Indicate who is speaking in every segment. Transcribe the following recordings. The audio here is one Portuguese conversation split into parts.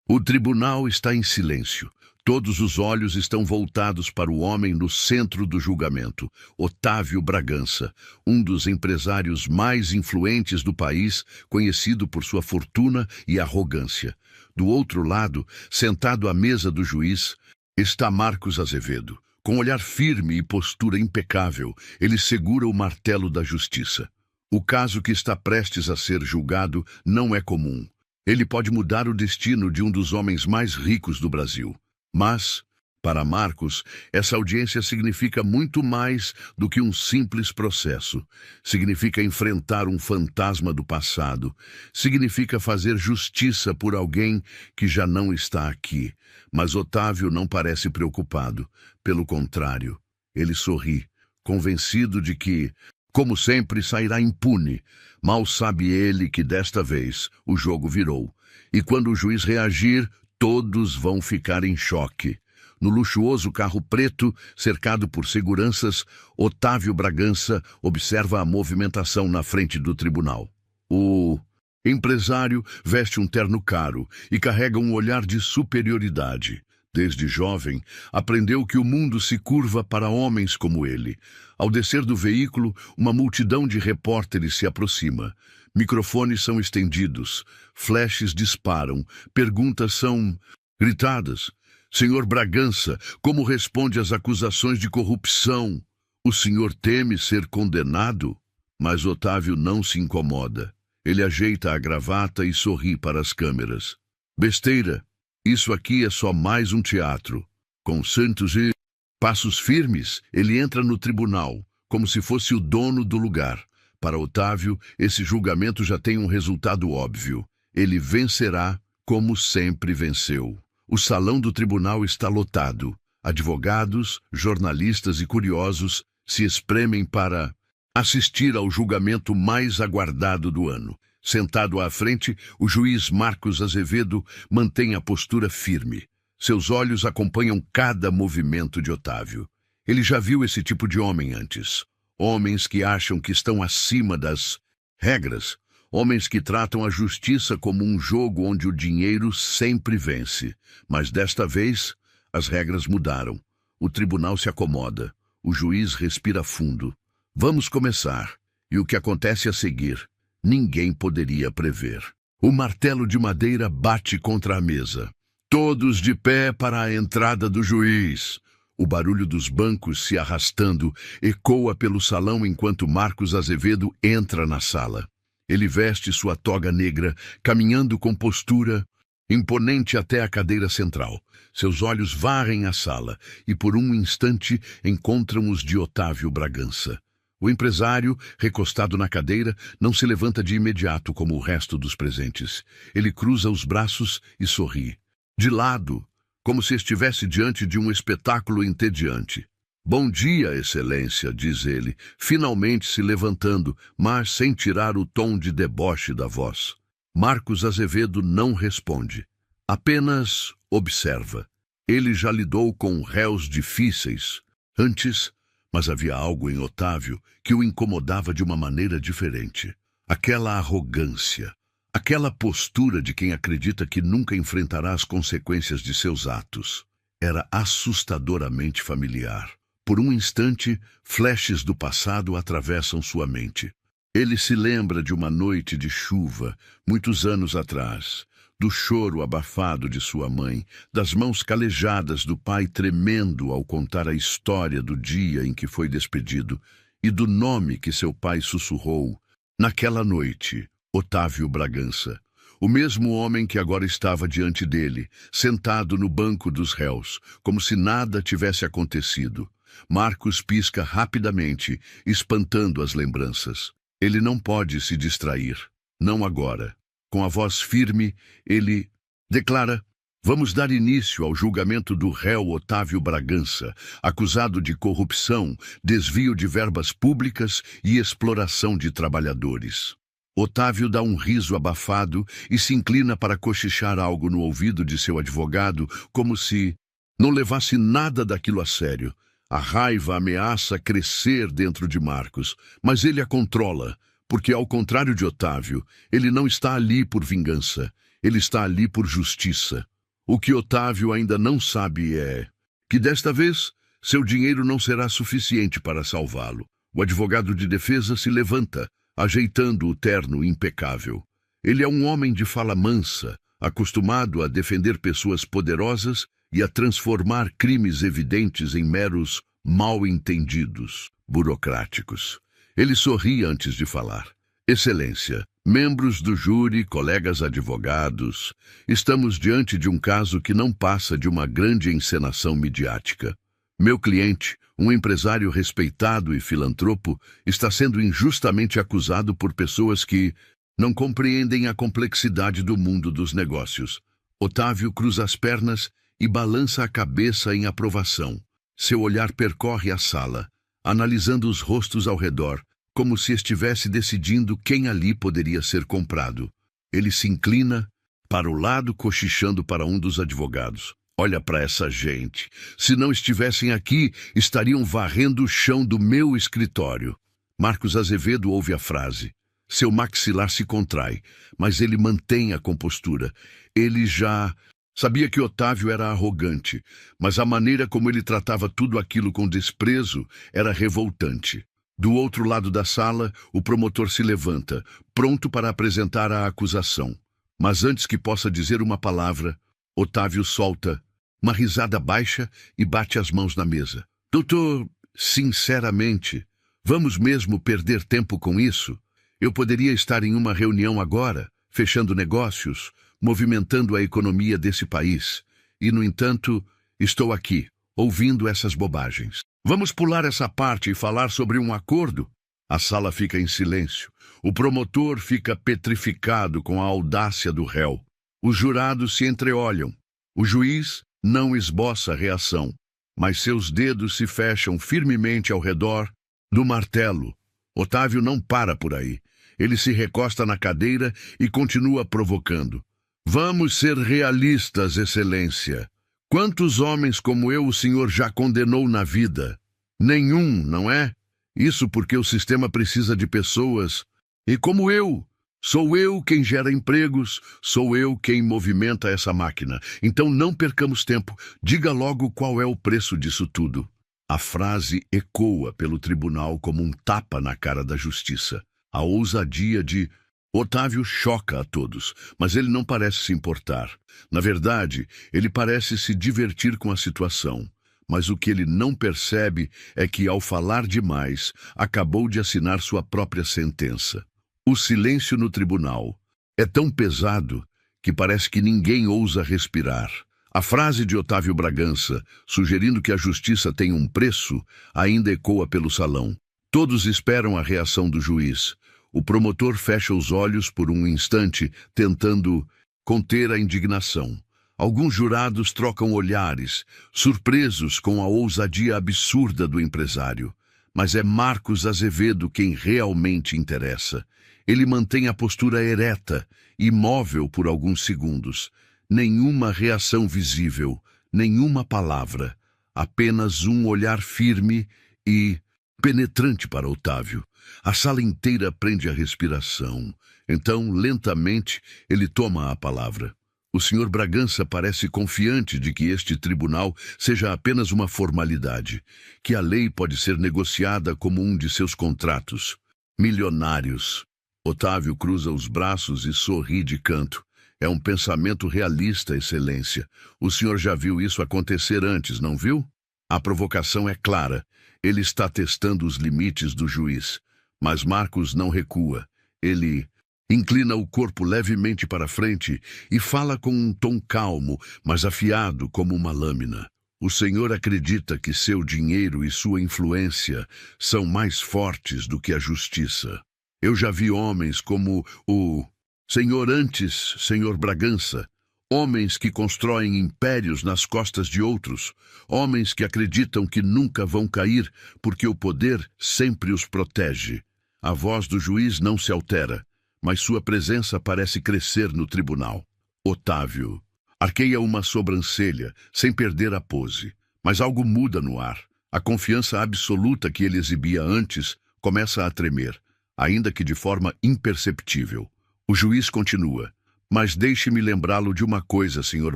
Speaker 1: O tribunal está em silêncio. Todos os olhos estão voltados para o homem no centro do julgamento, Otávio Bragança, um dos empresários mais influentes do país, conhecido por sua fortuna e arrogância. Do outro lado, sentado à mesa do juiz, está Marcos Azevedo. Com olhar firme e postura impecável, ele segura o martelo da justiça. O caso que está prestes a ser julgado não é comum. Ele pode mudar o destino de um dos homens mais ricos do Brasil. Mas, para Marcos, essa audiência significa muito mais do que um simples processo. Significa enfrentar um fantasma do passado. Significa fazer justiça por alguém que já não está aqui. Mas Otávio não parece preocupado. Pelo contrário, ele sorri, convencido de que, como sempre, sairá impune. Mal sabe ele que desta vez o jogo virou. E quando o juiz reagir, todos vão ficar em choque. No luxuoso carro preto, cercado por seguranças, Otávio Bragança observa a movimentação na frente do tribunal. O empresário veste um terno caro e carrega um olhar de superioridade. Desde jovem, aprendeu que o mundo se curva para homens como ele. Ao descer do veículo, uma multidão de repórteres se aproxima. Microfones são estendidos, flashes disparam, perguntas são gritadas. Senhor Bragança, como responde às acusações de corrupção? O senhor teme ser condenado? Mas Otávio não se incomoda. Ele ajeita a gravata e sorri para as câmeras. Besteira. Isso aqui é só mais um teatro. Com santos e passos firmes, ele entra no tribunal, como se fosse o dono do lugar. Para Otávio, esse julgamento já tem um resultado óbvio. Ele vencerá, como sempre venceu. O salão do tribunal está lotado. Advogados, jornalistas e curiosos se espremem para assistir ao julgamento mais aguardado do ano. Sentado à frente, o juiz Marcos Azevedo mantém a postura firme. Seus olhos acompanham cada movimento de Otávio. Ele já viu esse tipo de homem antes. Homens que acham que estão acima das regras. Homens que tratam a justiça como um jogo onde o dinheiro sempre vence. Mas desta vez, as regras mudaram. O tribunal se acomoda. O juiz respira fundo. Vamos começar. E o que acontece a seguir? Ninguém poderia prever. O martelo de madeira bate contra a mesa. Todos de pé para a entrada do juiz. O barulho dos bancos se arrastando ecoa pelo salão enquanto Marcos Azevedo entra na sala. Ele veste sua toga negra, caminhando com postura imponente até a cadeira central. Seus olhos varrem a sala e por um instante encontram os de Otávio Bragança. O empresário, recostado na cadeira, não se levanta de imediato como o resto dos presentes. Ele cruza os braços e sorri. De lado, como se estivesse diante de um espetáculo entediante. Bom dia, excelência, diz ele, finalmente se levantando, mas sem tirar o tom de deboche da voz. Marcos Azevedo não responde. Apenas observa. Ele já lidou com réus difíceis antes, mas havia algo em Otávio que o incomodava de uma maneira diferente. Aquela arrogância, aquela postura de quem acredita que nunca enfrentará as consequências de seus atos. Era assustadoramente familiar. Por um instante, flashes do passado atravessam sua mente. Ele se lembra de uma noite de chuva, muitos anos atrás, do choro abafado de sua mãe, das mãos calejadas do pai tremendo ao contar a história do dia em que foi despedido e do nome que seu pai sussurrou. Naquela noite, Otávio Bragança, o mesmo homem que agora estava diante dele, sentado no banco dos réus, como se nada tivesse acontecido. Marcos pisca rapidamente, espantando as lembranças. Ele não pode se distrair, não agora. Com a voz firme, ele declara: vamos dar início ao julgamento do réu Otávio Bragança, acusado de corrupção, desvio de verbas públicas e exploração de trabalhadores. Otávio dá um riso abafado e se inclina para cochichar algo no ouvido de seu advogado, como se não levasse nada daquilo a sério. A raiva ameaça crescer dentro de Marcos, mas ele a controla, porque, ao contrário de Otávio, ele não está ali por vingança, ele está ali por justiça. O que Otávio ainda não sabe é que desta vez seu dinheiro não será suficiente para salvá-lo. O advogado de defesa se levanta, ajeitando o terno impecável. Ele é um homem de fala mansa, acostumado a defender pessoas poderosas e a transformar crimes evidentes em meros mal-entendidos burocráticos. Ele sorri antes de falar. Excelência, membros do júri, colegas advogados, estamos diante de um caso que não passa de uma grande encenação midiática. Meu cliente, um empresário respeitado e filantropo, está sendo injustamente acusado por pessoas que não compreendem a complexidade do mundo dos negócios. Otávio cruza as pernas e balança a cabeça em aprovação. Seu olhar percorre a sala, analisando os rostos ao redor, como se estivesse decidindo quem ali poderia ser comprado. Ele se inclina para o lado, cochichando para um dos advogados. Olha para essa gente. Se não estivessem aqui, estariam varrendo o chão do meu escritório. Marcos Azevedo ouve a frase. Seu maxilar se contrai, mas ele mantém a compostura. Ele já sabia que Otávio era arrogante, mas a maneira como ele tratava tudo aquilo com desprezo era revoltante. Do outro lado da sala, o promotor se levanta, pronto para apresentar a acusação. Mas antes que possa dizer uma palavra, Otávio solta uma risada baixa e bate as mãos na mesa. Doutor, sinceramente, vamos mesmo perder tempo com isso? Eu poderia estar em uma reunião agora, fechando negócios, movimentando a economia desse país. E, no entanto, estou aqui, ouvindo essas bobagens. Vamos pular essa parte e falar sobre um acordo? A sala fica em silêncio. O promotor fica petrificado com a audácia do réu. Os jurados se entreolham. O juiz não esboça reação, mas seus dedos se fecham firmemente ao redor do martelo. Otávio não para por aí. Ele se recosta na cadeira e continua provocando. Vamos ser realistas, Excelência. Quantos homens como eu o senhor já condenou na vida? Nenhum, não é? Isso porque o sistema precisa de pessoas. E como eu, sou eu quem gera empregos, sou eu quem movimenta essa máquina. Então não percamos tempo. Diga logo qual é o preço disso tudo. A frase ecoa pelo tribunal como um tapa na cara da justiça. A ousadia de Otávio choca a todos, mas ele não parece se importar. Na verdade, ele parece se divertir com a situação. Mas o que ele não percebe é que, ao falar demais, acabou de assinar sua própria sentença. O silêncio no tribunal é tão pesado que parece que ninguém ousa respirar. A frase de Otávio Bragança, sugerindo que a justiça tem um preço, ainda ecoa pelo salão. Todos esperam a reação do juiz. O promotor fecha os olhos por um instante, tentando conter a indignação. Alguns jurados trocam olhares, surpresos com a ousadia absurda do empresário. Mas é Marcos Azevedo quem realmente interessa. Ele mantém a postura ereta, imóvel por alguns segundos. Nenhuma reação visível, nenhuma palavra. Apenas um olhar firme e penetrante para Otávio. A sala inteira prende a respiração. Então, lentamente, ele toma a palavra. O senhor Bragança parece confiante de que este tribunal seja apenas uma formalidade, que a lei pode ser negociada como um de seus contratos. Milionários. Otávio cruza os braços e sorri de canto. É um pensamento realista, Excelência. O senhor já viu isso acontecer antes, não viu? A provocação é clara. Ele está testando os limites do juiz. Mas Marcos não recua. Ele inclina o corpo levemente para frente e fala com um tom calmo, mas afiado como uma lâmina. O senhor acredita que seu dinheiro e sua influência são mais fortes do que a justiça. Eu já vi homens como o senhor Bragança, homens que constroem impérios nas costas de outros, homens que acreditam que nunca vão cair porque o poder sempre os protege. A voz do juiz não se altera, mas sua presença parece crescer no tribunal. Otávio arqueia uma sobrancelha, sem perder a pose, mas algo muda no ar. A confiança absoluta que ele exibia antes começa a tremer, ainda que de forma imperceptível. O juiz continua. Mas deixe-me lembrá-lo de uma coisa, Sr.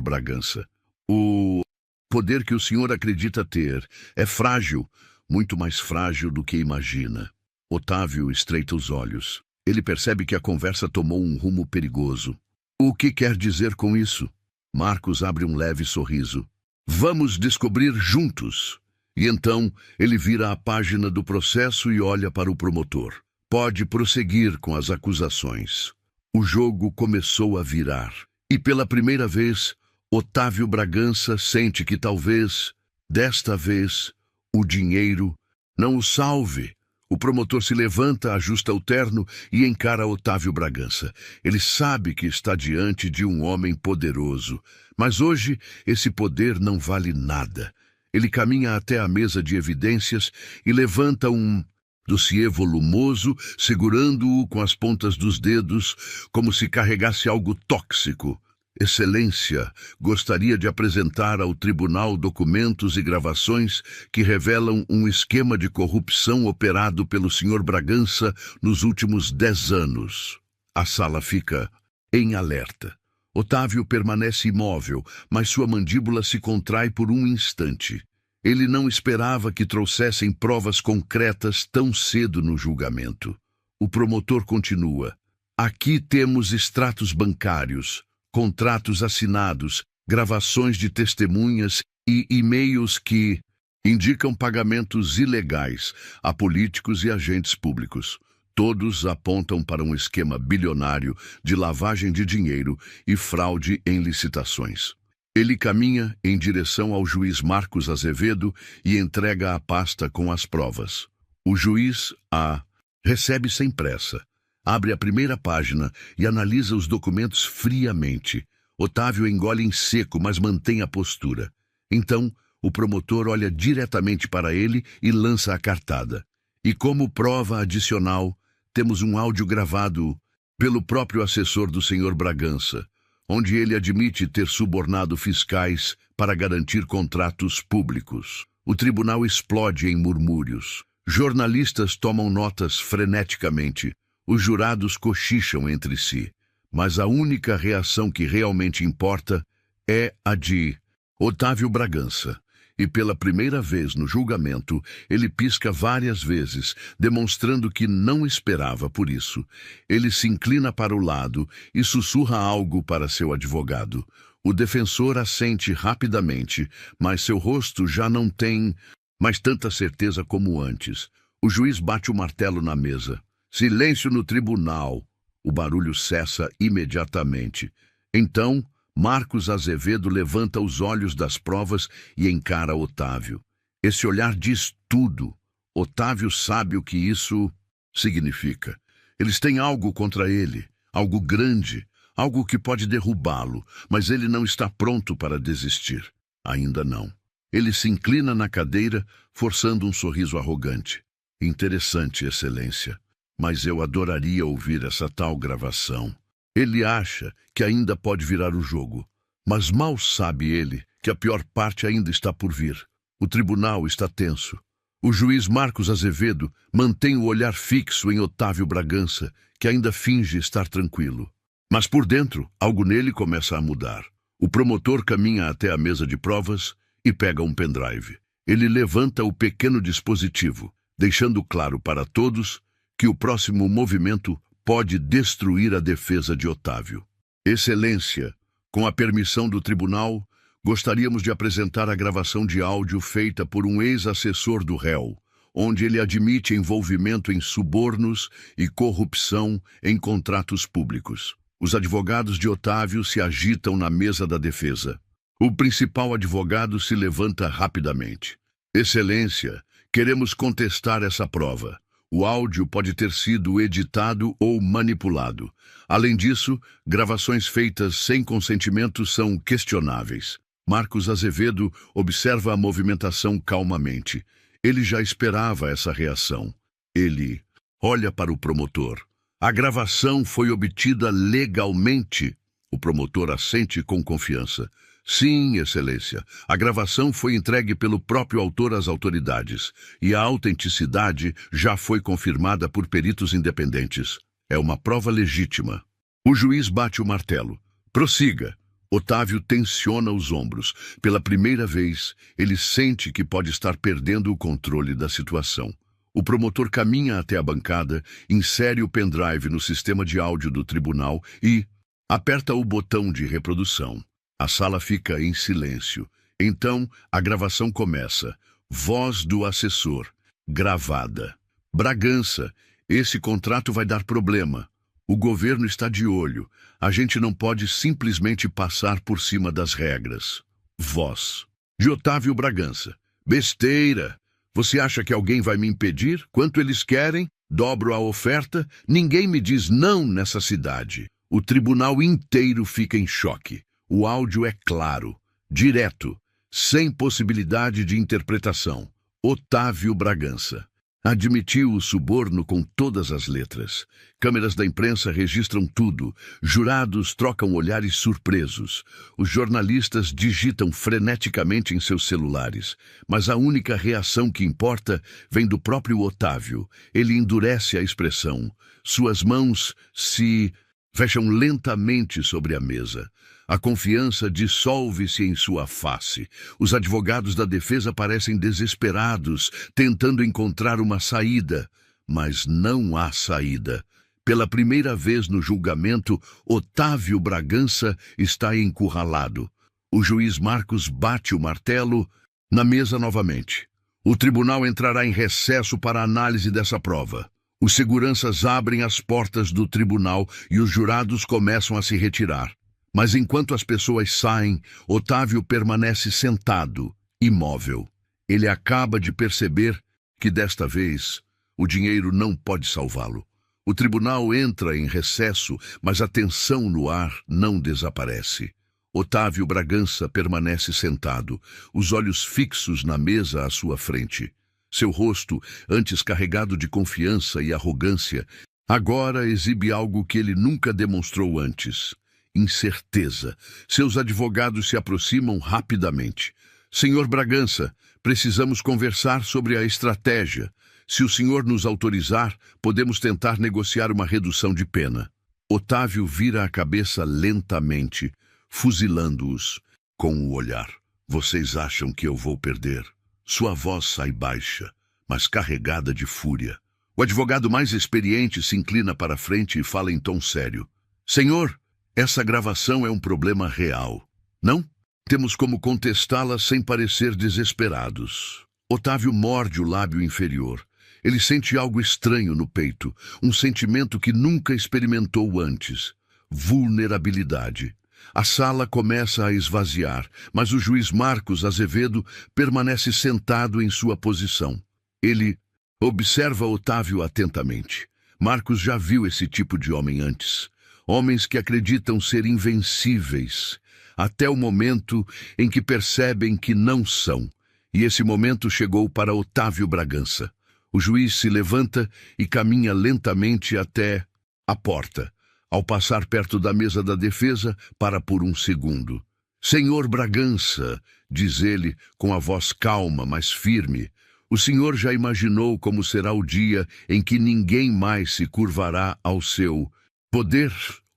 Speaker 1: Bragança. O poder que o senhor acredita ter é frágil, muito mais frágil do que imagina. Otávio estreita os olhos. Ele percebe que a conversa tomou um rumo perigoso. O que quer dizer com isso? Marcos abre um leve sorriso. Vamos descobrir juntos. E então ele vira a página do processo e olha para o promotor. Pode prosseguir com as acusações. O jogo começou a virar. E pela primeira vez, Otávio Bragança sente que talvez, desta vez, o dinheiro não o salve. O promotor se levanta, ajusta o terno e encara Otávio Bragança. Ele sabe que está diante de um homem poderoso, mas hoje esse poder não vale nada. Ele caminha até a mesa de evidências e levanta um dossiê volumoso, segurando-o com as pontas dos dedos, como se carregasse algo tóxico. Excelência, gostaria de apresentar ao tribunal documentos e gravações que revelam um esquema de corrupção operado pelo Sr. Bragança nos últimos 10 anos. A sala fica em alerta. Otávio permanece imóvel, mas sua mandíbula se contrai por um instante. Ele não esperava que trouxessem provas concretas tão cedo no julgamento. O promotor continua. Aqui temos extratos bancários, contratos assinados, gravações de testemunhas e e-mails que indicam pagamentos ilegais a políticos e agentes públicos. Todos apontam para um esquema bilionário de lavagem de dinheiro e fraude em licitações. Ele caminha em direção ao juiz Marcos Azevedo e entrega a pasta com as provas. O juiz a recebe sem pressa. Abre a primeira página e analisa os documentos friamente. Otávio engole em seco, mas mantém a postura. Então, o promotor olha diretamente para ele e lança a cartada. E como prova adicional, temos um áudio gravado pelo próprio assessor do Sr. Bragança, onde ele admite ter subornado fiscais para garantir contratos públicos. O tribunal explode em murmúrios. Jornalistas tomam notas freneticamente. Os jurados cochicham entre si. Mas a única reação que realmente importa é a de Otávio Bragança. E pela primeira vez no julgamento, ele pisca várias vezes, demonstrando que não esperava por isso. Ele se inclina para o lado e sussurra algo para seu advogado. O defensor assente rapidamente, mas seu rosto já não tem mais tanta certeza como antes. O juiz bate o martelo na mesa. Silêncio no tribunal. O barulho cessa imediatamente. Então, Marcos Azevedo levanta os olhos das provas e encara Otávio. Esse olhar diz tudo. Otávio sabe o que isso significa. Eles têm algo contra ele, algo grande, algo que pode derrubá-lo, mas ele não está pronto para desistir. Ainda não. Ele se inclina na cadeira, forçando um sorriso arrogante. Interessante, Excelência, mas eu adoraria ouvir essa tal gravação. Ele acha que ainda pode virar o jogo, mas mal sabe ele que a pior parte ainda está por vir. O tribunal está tenso. O juiz Marcos Azevedo mantém o olhar fixo em Otávio Bragança, que ainda finge estar tranquilo. Mas por dentro, algo nele começa a mudar. O promotor caminha até a mesa de provas e pega um pendrive. Ele levanta o pequeno dispositivo, deixando claro para todos que o próximo movimento pode destruir a defesa de Otávio. Excelência, com a permissão do tribunal, gostaríamos de apresentar a gravação de áudio feita por um ex-assessor do réu, onde ele admite envolvimento em subornos e corrupção em contratos públicos. Os advogados de Otávio se agitam na mesa da defesa. O principal advogado se levanta rapidamente. Excelência, queremos contestar essa prova. O áudio pode ter sido editado ou manipulado. Além disso, gravações feitas sem consentimento são questionáveis. Marcos Azevedo observa a movimentação calmamente. Ele já esperava essa reação. Ele olha para o promotor. A gravação foi obtida legalmente. O promotor assente com confiança. Sim, Excelência. A gravação foi entregue pelo próprio autor às autoridades e a autenticidade já foi confirmada por peritos independentes. É uma prova legítima. O juiz bate o martelo. Prossiga. Otávio tensiona os ombros. Pela primeira vez, ele sente que pode estar perdendo o controle da situação. O promotor caminha até a bancada, insere o pendrive no sistema de áudio do tribunal e aperta o botão de reprodução. A sala fica em silêncio. Então, a gravação começa. Voz do assessor. Gravada. Bragança, esse contrato vai dar problema. O governo está de olho. A gente não pode simplesmente passar por cima das regras. Voz. De Otávio Bragança. Besteira. Você acha que alguém vai me impedir? Quanto eles querem? Dobro a oferta? Ninguém me diz não nessa cidade. O tribunal inteiro fica em choque. O áudio é claro, direto, sem possibilidade de interpretação. Otávio Bragança. Admitiu o suborno com todas as letras. Câmeras da imprensa registram tudo. Jurados trocam olhares surpresos. Os jornalistas digitam freneticamente em seus celulares. Mas a única reação que importa vem do próprio Otávio. Ele endurece a expressão. Suas mãos se fecham lentamente sobre a mesa. A confiança dissolve-se em sua face. Os advogados da defesa parecem desesperados, tentando encontrar uma saída. Mas não há saída. Pela primeira vez no julgamento, Otávio Bragança está encurralado. O juiz Marcos bate o martelo na mesa novamente. O tribunal entrará em recesso para a análise dessa prova. Os seguranças abrem as portas do tribunal e os jurados começam a se retirar. Mas enquanto as pessoas saem, Otávio permanece sentado, imóvel. Ele acaba de perceber que, desta vez, o dinheiro não pode salvá-lo. O tribunal entra em recesso, mas a tensão no ar não desaparece. Otávio Bragança permanece sentado, os olhos fixos na mesa à sua frente. Seu rosto, antes carregado de confiança e arrogância, agora exibe algo que ele nunca demonstrou antes. Incerteza. Seus advogados se aproximam rapidamente. Senhor Bragança, precisamos conversar sobre a estratégia. Se o senhor nos autorizar, podemos tentar negociar uma redução de pena. Otávio vira a cabeça lentamente, fuzilando-os com o olhar. Vocês acham que eu vou perder? Sua voz sai baixa, mas carregada de fúria. O advogado mais experiente se inclina para a frente e fala em tom sério. Senhor, essa gravação é um problema real. Não? Temos como contestá-la sem parecer desesperados. Otávio morde o lábio inferior. Ele sente algo estranho no peito, um sentimento que nunca experimentou antes. Vulnerabilidade. A sala começa a esvaziar, mas o juiz Marcos Azevedo permanece sentado em sua posição. Ele observa Otávio atentamente. Marcos já viu esse tipo de homem antes. Homens que acreditam ser invencíveis, até o momento em que percebem que não são. E esse momento chegou para Otávio Bragança. O juiz se levanta e caminha lentamente até a porta. Ao passar perto da mesa da defesa, para por um segundo. Senhor Bragança, diz ele com a voz calma, mas firme, o senhor já imaginou como será o dia em que ninguém mais se curvará ao seu poder?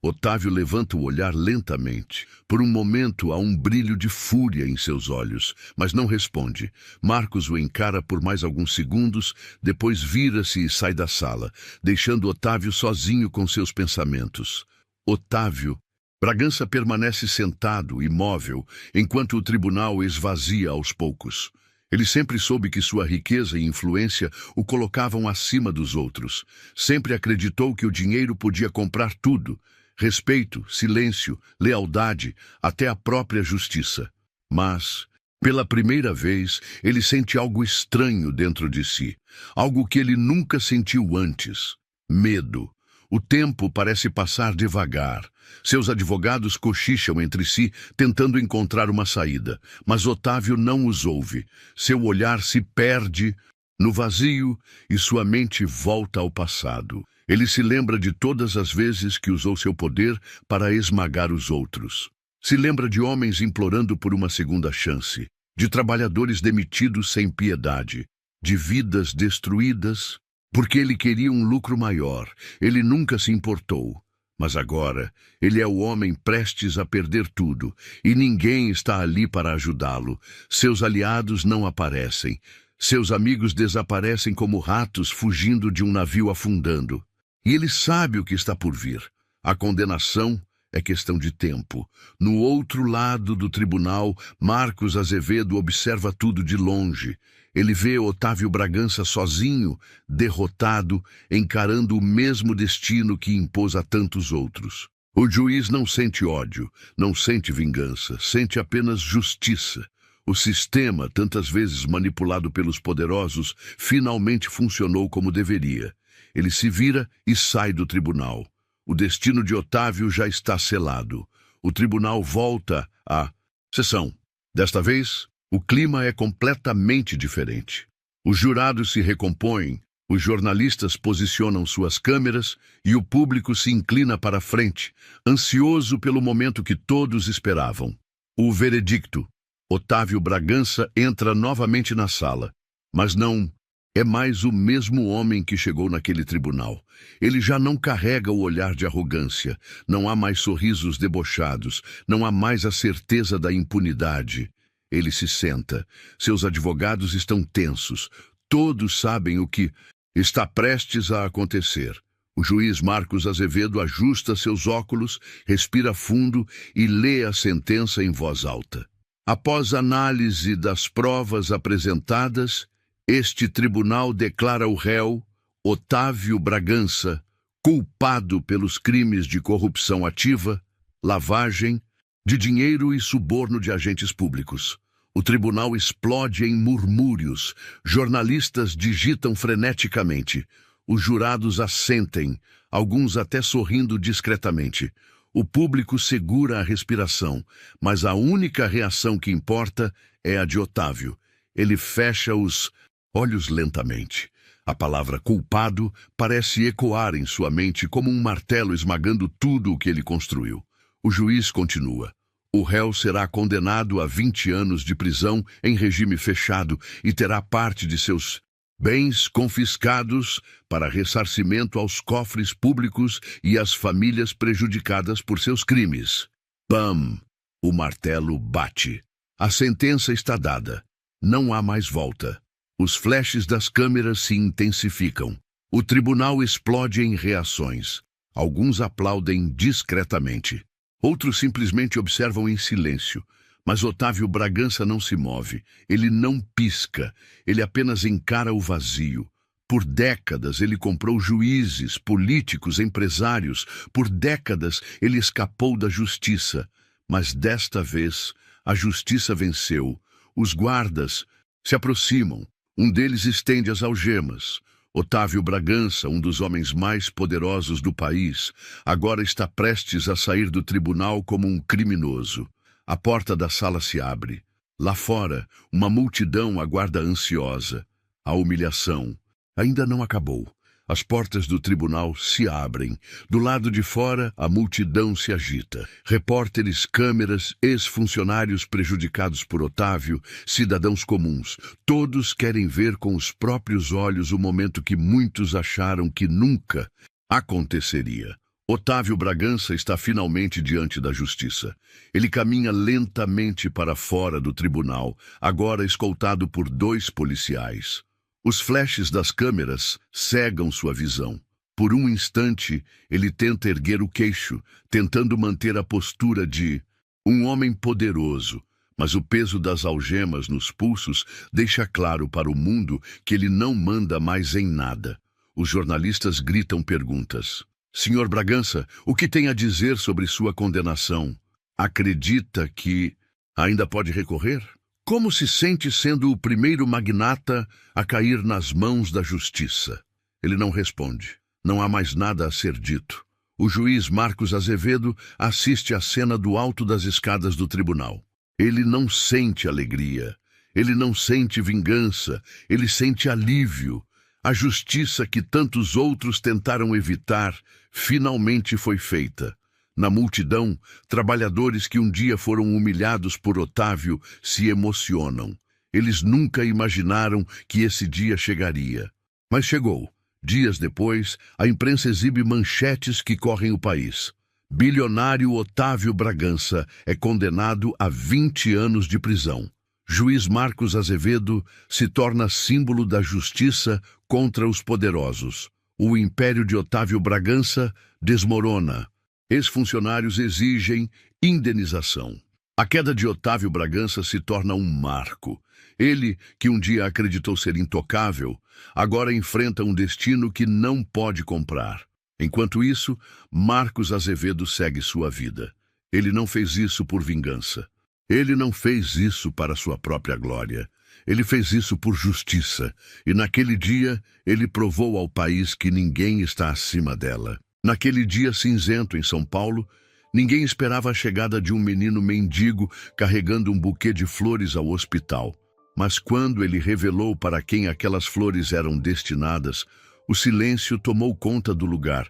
Speaker 1: Otávio levanta o olhar lentamente. Por um momento há um brilho de fúria em seus olhos, mas não responde. Marcos o encara por mais alguns segundos, depois vira-se e sai da sala, deixando Otávio sozinho com seus pensamentos. Otávio. Bragança permanece sentado, imóvel, enquanto o tribunal esvazia aos poucos. Ele sempre soube que sua riqueza e influência o colocavam acima dos outros. Sempre acreditou que o dinheiro podia comprar tudo. Respeito, silêncio, lealdade, até a própria justiça. Mas, pela primeira vez, ele sente algo estranho dentro de si. Algo que ele nunca sentiu antes. Medo. O tempo parece passar devagar. Seus advogados cochicham entre si, tentando encontrar uma saída. Mas Otávio não os ouve. Seu olhar se perde no vazio e sua mente volta ao passado. Ele se lembra de todas as vezes que usou seu poder para esmagar os outros. Se lembra de homens implorando por uma segunda chance, de trabalhadores demitidos sem piedade, de vidas destruídas, porque ele queria um lucro maior. Ele nunca se importou. Mas agora, ele é o homem prestes a perder tudo, e ninguém está ali para ajudá-lo. Seus aliados não aparecem. Seus amigos desaparecem como ratos fugindo de um navio afundando. E ele sabe o que está por vir. A condenação é questão de tempo. No outro lado do tribunal, Marcos Azevedo observa tudo de longe. Ele vê Otávio Bragança sozinho, derrotado, encarando o mesmo destino que impôs a tantos outros. O juiz não sente ódio, não sente vingança, sente apenas justiça. O sistema, tantas vezes manipulado pelos poderosos, finalmente funcionou como deveria. Ele se vira e sai do tribunal. O destino de Otávio já está selado. O tribunal volta à sessão. Desta vez, o clima é completamente diferente. Os jurados se recompõem, os jornalistas posicionam suas câmeras e o público se inclina para a frente, ansioso pelo momento que todos esperavam. O veredicto. Otávio Bragança entra novamente na sala, mas não é mais o mesmo homem que chegou naquele tribunal. Ele já não carrega o olhar de arrogância, não há mais sorrisos debochados, não há mais a certeza da impunidade. Ele se senta. Seus advogados estão tensos. Todos sabem o que está prestes a acontecer. O juiz Marcos Azevedo ajusta seus óculos, respira fundo e lê a sentença em voz alta. Após análise das provas apresentadas, este tribunal declara o réu, Otávio Bragança, culpado pelos crimes de corrupção ativa, lavagem de dinheiro e suborno de agentes públicos. O tribunal explode em murmúrios. Jornalistas digitam freneticamente. Os jurados assentem, alguns até sorrindo discretamente. O público segura a respiração, mas a única reação que importa é a de Otávio. Ele fecha os olhos lentamente. A palavra culpado parece ecoar em sua mente como um martelo esmagando tudo o que ele construiu. O juiz continua. O réu será condenado a 20 anos de prisão em regime fechado e terá parte de seus bens confiscados para ressarcimento aos cofres públicos e às famílias prejudicadas por seus crimes. Bam! O martelo bate. A sentença está dada. Não há mais volta. Os flashes das câmeras se intensificam. O tribunal explode em reações. Alguns aplaudem discretamente. Outros simplesmente observam em silêncio. Mas Otávio Bragança não se move. Ele não pisca. Ele apenas encara o vazio. Por décadas ele comprou juízes, políticos, empresários. Por décadas ele escapou da justiça. Mas desta vez a justiça venceu. Os guardas se aproximam. Um deles estende as algemas. Otávio Bragança, um dos homens mais poderosos do país, agora está prestes a sair do tribunal como um criminoso. A porta da sala se abre. Lá fora, uma multidão aguarda ansiosa. A humilhação ainda não acabou. As portas do tribunal se abrem. Do lado de fora, a multidão se agita. Repórteres, câmeras, ex-funcionários prejudicados por Otávio, cidadãos comuns. Todos querem ver com os próprios olhos o momento que muitos acharam que nunca aconteceria. Otávio Bragança está finalmente diante da justiça. Ele caminha lentamente para fora do tribunal, agora escoltado por 2 policiais. Os flashes das câmeras cegam sua visão. Por um instante, ele tenta erguer o queixo, tentando manter a postura de um homem poderoso, mas o peso das algemas nos pulsos deixa claro para o mundo que ele não manda mais em nada. Os jornalistas gritam perguntas. Senhor Bragança, o que tem a dizer sobre sua condenação? Acredita que ainda pode recorrer? Como se sente sendo o primeiro magnata a cair nas mãos da justiça? Ele não responde. Não há mais nada a ser dito. O juiz Marcos Azevedo assiste à cena do alto das escadas do tribunal. Ele não sente alegria. Ele não sente vingança. Ele sente alívio. A justiça que tantos outros tentaram evitar finalmente foi feita. Na multidão, trabalhadores que um dia foram humilhados por Otávio se emocionam. Eles nunca imaginaram que esse dia chegaria. Mas chegou. Dias depois, a imprensa exibe manchetes que correm o país. Bilionário Otávio Bragança é condenado a 20 anos de prisão. Juiz Marcos Azevedo se torna símbolo da justiça contra os poderosos. O império de Otávio Bragança desmorona. Ex-funcionários exigem indenização. A queda de Otávio Bragança se torna um marco. Ele, que um dia acreditou ser intocável, agora enfrenta um destino que não pode comprar. Enquanto isso, Marcos Azevedo segue sua vida. Ele não fez isso por vingança. Ele não fez isso para sua própria glória. Ele fez isso por justiça. E naquele dia, ele provou ao país que ninguém está acima dela. Naquele dia cinzento em São Paulo, ninguém esperava a chegada de um menino mendigo carregando um buquê de flores ao hospital. Mas quando ele revelou para quem aquelas flores eram destinadas, o silêncio tomou conta do lugar,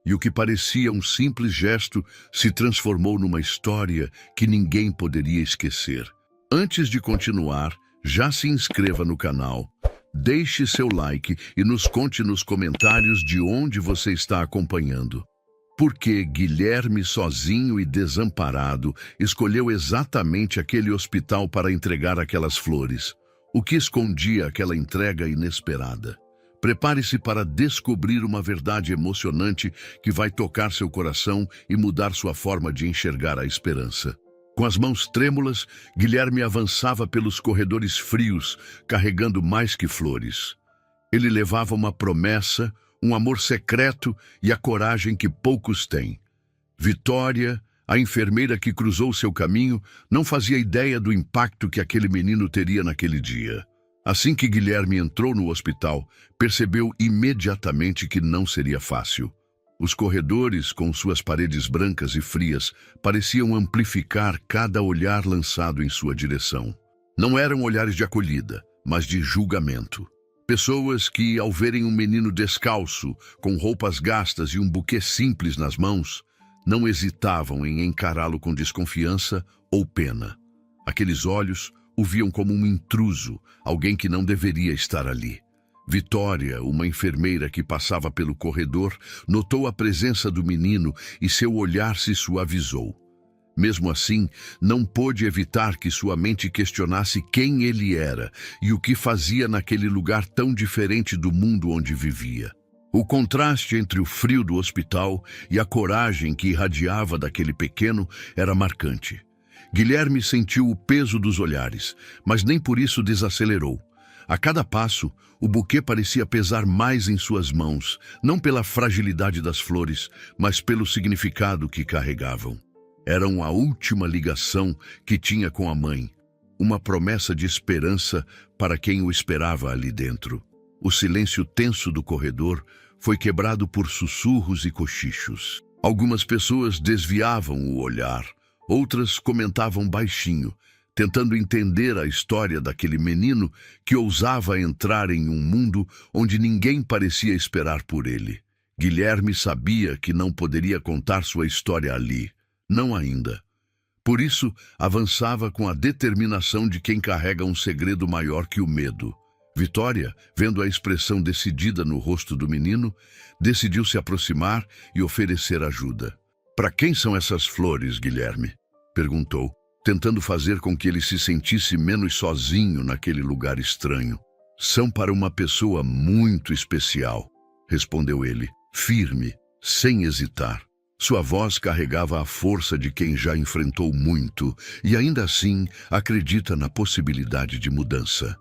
Speaker 1: e o que parecia um simples gesto se transformou numa história que ninguém poderia esquecer. Antes de continuar, já se inscreva no canal, deixe seu like e nos conte nos comentários de onde você está acompanhando. Por que Guilherme, sozinho e desamparado, escolheu exatamente aquele hospital para entregar aquelas flores? O que escondia aquela entrega inesperada? Prepare-se para descobrir uma verdade emocionante que vai tocar seu coração e mudar sua forma de enxergar a esperança. Com as mãos trêmulas, Guilherme avançava pelos corredores frios, carregando mais que flores. Ele levava uma promessa, um amor secreto e a coragem que poucos têm. Vitória, a enfermeira que cruzou seu caminho, não fazia ideia do impacto que aquele menino teria naquele dia. Assim que Guilherme entrou no hospital, percebeu imediatamente que não seria fácil. Os corredores, com suas paredes brancas e frias, pareciam amplificar cada olhar lançado em sua direção. Não eram olhares de acolhida, mas de julgamento. Pessoas que, ao verem um menino descalço, com roupas gastas e um buquê simples nas mãos, não hesitavam em encará-lo com desconfiança ou pena. Aqueles olhos o viam como um intruso, alguém que não deveria estar ali. Vitória, uma enfermeira que passava pelo corredor, notou a presença do menino e seu olhar se suavizou. Mesmo assim, não pôde evitar que sua mente questionasse quem ele era e o que fazia naquele lugar tão diferente do mundo onde vivia. O contraste entre o frio do hospital e a coragem que irradiava daquele pequeno era marcante. Guilherme sentiu o peso dos olhares, mas nem por isso desacelerou. A cada passo, o buquê parecia pesar mais em suas mãos, não pela fragilidade das flores, mas pelo significado que carregavam. Eram a última ligação que tinha com a mãe, uma promessa de esperança para quem o esperava ali dentro. O silêncio tenso do corredor foi quebrado por sussurros e cochichos. Algumas pessoas desviavam o olhar, outras comentavam baixinho, tentando entender a história daquele menino que ousava entrar em um mundo onde ninguém parecia esperar por ele. Guilherme sabia que não poderia contar sua história ali. Não ainda. Por isso, avançava com a determinação de quem carrega um segredo maior que o medo. Vitória, vendo a expressão decidida no rosto do menino, decidiu se aproximar e oferecer ajuda. "Para quem são essas flores, Guilherme?" perguntou, tentando fazer com que ele se sentisse menos sozinho naquele lugar estranho. "São para uma pessoa muito especial", respondeu ele, firme, sem hesitar. Sua voz carregava a força de quem já enfrentou muito e ainda assim acredita na possibilidade de mudança.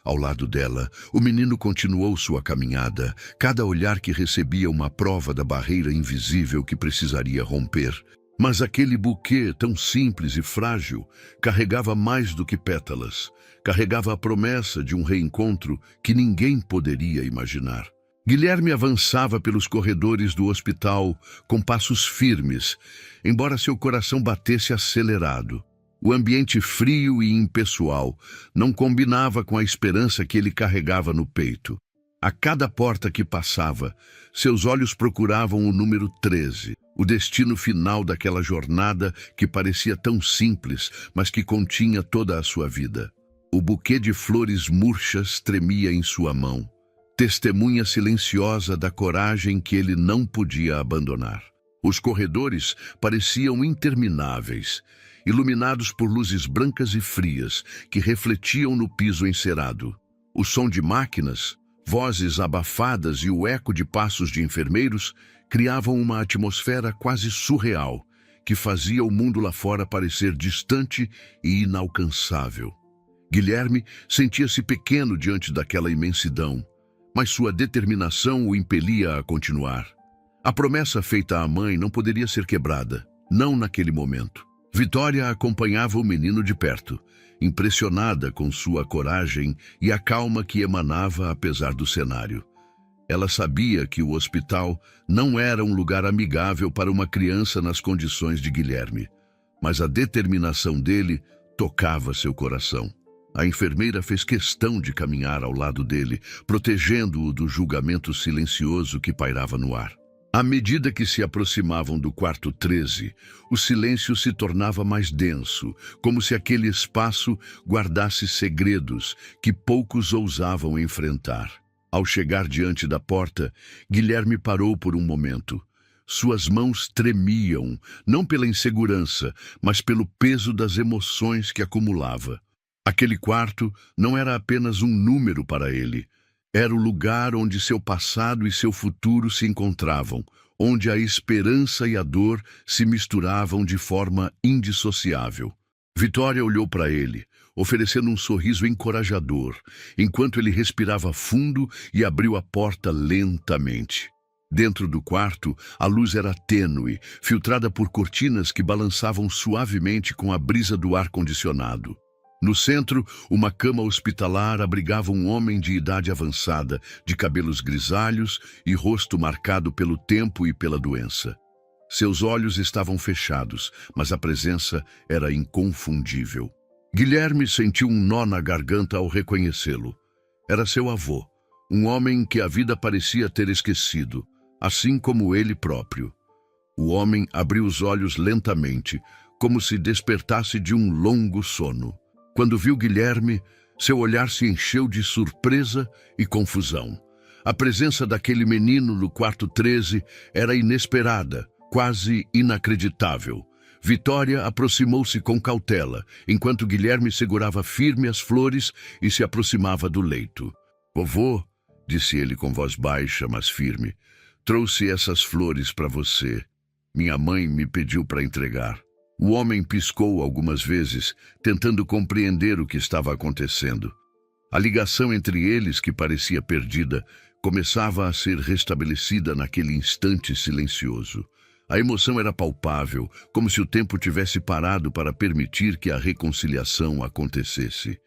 Speaker 1: Ao lado dela, o menino continuou sua caminhada, cada olhar que recebia uma prova da barreira invisível que precisaria romper. Mas aquele buquê tão simples e frágil carregava mais do que pétalas. Carregava a promessa de um reencontro que ninguém poderia imaginar. Guilherme avançava pelos corredores do hospital com passos firmes, embora seu coração batesse acelerado. O ambiente frio e impessoal não combinava com a esperança que ele carregava no peito. A cada porta que passava, seus olhos procuravam o número 13, o destino final daquela jornada que parecia tão simples, mas que continha toda a sua vida. O buquê de flores murchas tremia em sua mão. testemunha silenciosa da coragem que ele não podia abandonar. Os corredores pareciam intermináveis, iluminados por luzes brancas e frias que refletiam no piso encerado. O som de máquinas, vozes abafadas e o eco de passos de enfermeiros criavam uma atmosfera quase surreal, que fazia o mundo lá fora parecer distante e inalcançável. Guilherme sentia-se pequeno diante daquela imensidão, mas sua determinação o impelia a continuar. A promessa feita à mãe não poderia ser quebrada, não naquele momento. Vitória acompanhava o menino de perto, impressionada com sua coragem e a calma que emanava apesar do cenário. Ela sabia que o hospital não era um lugar amigável para uma criança nas condições de Guilherme, mas a determinação dele tocava seu coração. A enfermeira fez questão de caminhar ao lado dele, protegendo-o do julgamento silencioso que pairava no ar. À medida que se aproximavam do quarto 13, o silêncio se tornava mais denso, como se aquele espaço guardasse segredos que poucos ousavam enfrentar. Ao chegar diante da porta, Guilherme parou por um momento. Suas mãos tremiam, não pela insegurança, mas pelo peso das emoções que acumulava. Aquele quarto não era apenas um número para ele. Era o lugar onde seu passado e seu futuro se encontravam, onde a esperança e a dor se misturavam de forma indissociável. Vitória olhou para ele, oferecendo um sorriso encorajador, enquanto ele respirava fundo e abriu a porta lentamente. Dentro do quarto, a luz era tênue, filtrada por cortinas que balançavam suavemente com a brisa do ar-condicionado. No centro, uma cama hospitalar abrigava um homem de idade avançada, de cabelos grisalhos e rosto marcado pelo tempo e pela doença. Seus olhos estavam fechados, mas a presença era inconfundível. Guilherme sentiu um nó na garganta ao reconhecê-lo. Era seu avô, um homem que a vida parecia ter esquecido, assim como ele próprio. O homem abriu os olhos lentamente, como se despertasse de um longo sono. Quando viu Guilherme, seu olhar se encheu de surpresa e confusão. A presença daquele menino no quarto 13 era inesperada, quase inacreditável. Vitória aproximou-se com cautela, enquanto Guilherme segurava firme as flores e se aproximava do leito. "Vovô", disse ele com voz baixa, mas firme, "trouxe essas flores para você. Minha mãe me pediu para entregar." O homem piscou algumas vezes, tentando compreender o que estava acontecendo. A ligação entre eles, que parecia perdida, começava a ser restabelecida naquele instante silencioso. A emoção era palpável, como se o tempo tivesse parado para permitir que a reconciliação acontecesse.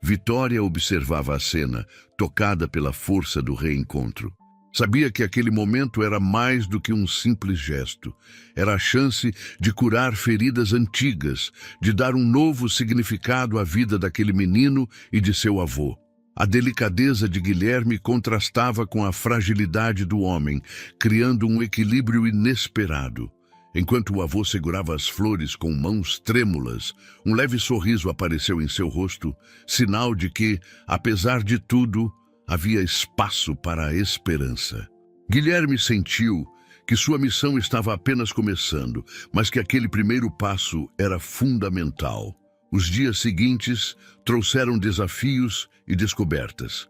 Speaker 1: Vitória observava a cena, tocada pela força do reencontro. Sabia que aquele momento era mais do que um simples gesto. Era a chance de curar feridas antigas, de dar um novo significado à vida daquele menino e de seu avô. A delicadeza de Guilherme contrastava com a fragilidade do homem, criando um equilíbrio inesperado. Enquanto o avô segurava as flores com mãos trêmulas, um leve sorriso apareceu em seu rosto, sinal de que, apesar de tudo, havia espaço para a esperança. Guilherme sentiu que sua missão estava apenas começando, mas que aquele primeiro passo era fundamental. Os dias seguintes trouxeram desafios e descobertas.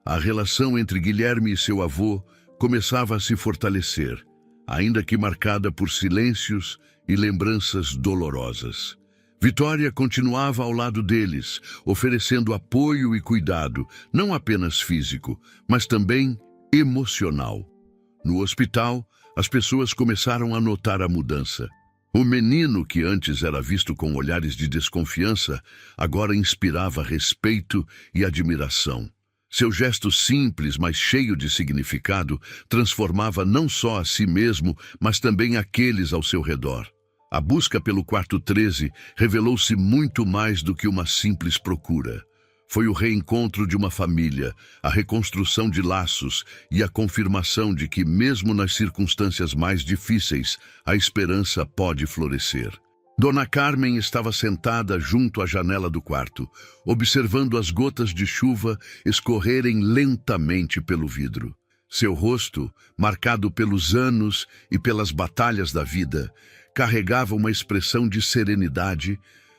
Speaker 1: A relação entre Guilherme e seu avô começava a se fortalecer, ainda que marcada por silêncios e lembranças dolorosas. Vitória continuava ao lado deles, oferecendo apoio e cuidado, não apenas físico, mas também emocional. No hospital, as pessoas começaram a notar a mudança. O menino, que antes era visto com olhares de desconfiança, agora inspirava respeito e admiração. Seu gesto simples, mas cheio de significado, transformava não só a si mesmo, mas também aqueles ao seu redor. A busca pelo quarto 13 revelou-se muito mais do que uma simples procura. Foi o reencontro de uma família, a reconstrução de laços e a confirmação de que, mesmo nas circunstâncias mais difíceis, a esperança pode florescer. Dona Carmen estava sentada junto à janela do quarto, observando as gotas de chuva escorrerem lentamente pelo vidro. Seu rosto, marcado pelos anos e pelas batalhas da vida, carregava uma expressão de serenidade,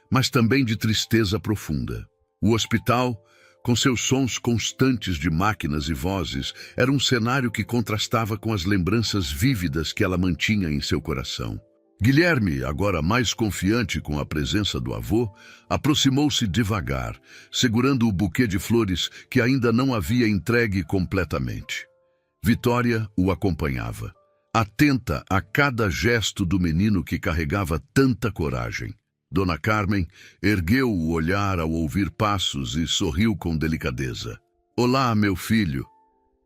Speaker 1: mas também de tristeza profunda. O hospital, com seus sons constantes de máquinas e vozes, era um cenário que contrastava com as lembranças vívidas que ela mantinha em seu coração. Guilherme, agora mais confiante com a presença do avô, aproximou-se devagar, segurando o buquê de flores que ainda não havia entregue completamente. Vitória o acompanhava, atenta a cada gesto do menino que carregava tanta coragem. Dona Carmen ergueu o olhar ao ouvir passos e sorriu com delicadeza. "Olá, meu filho",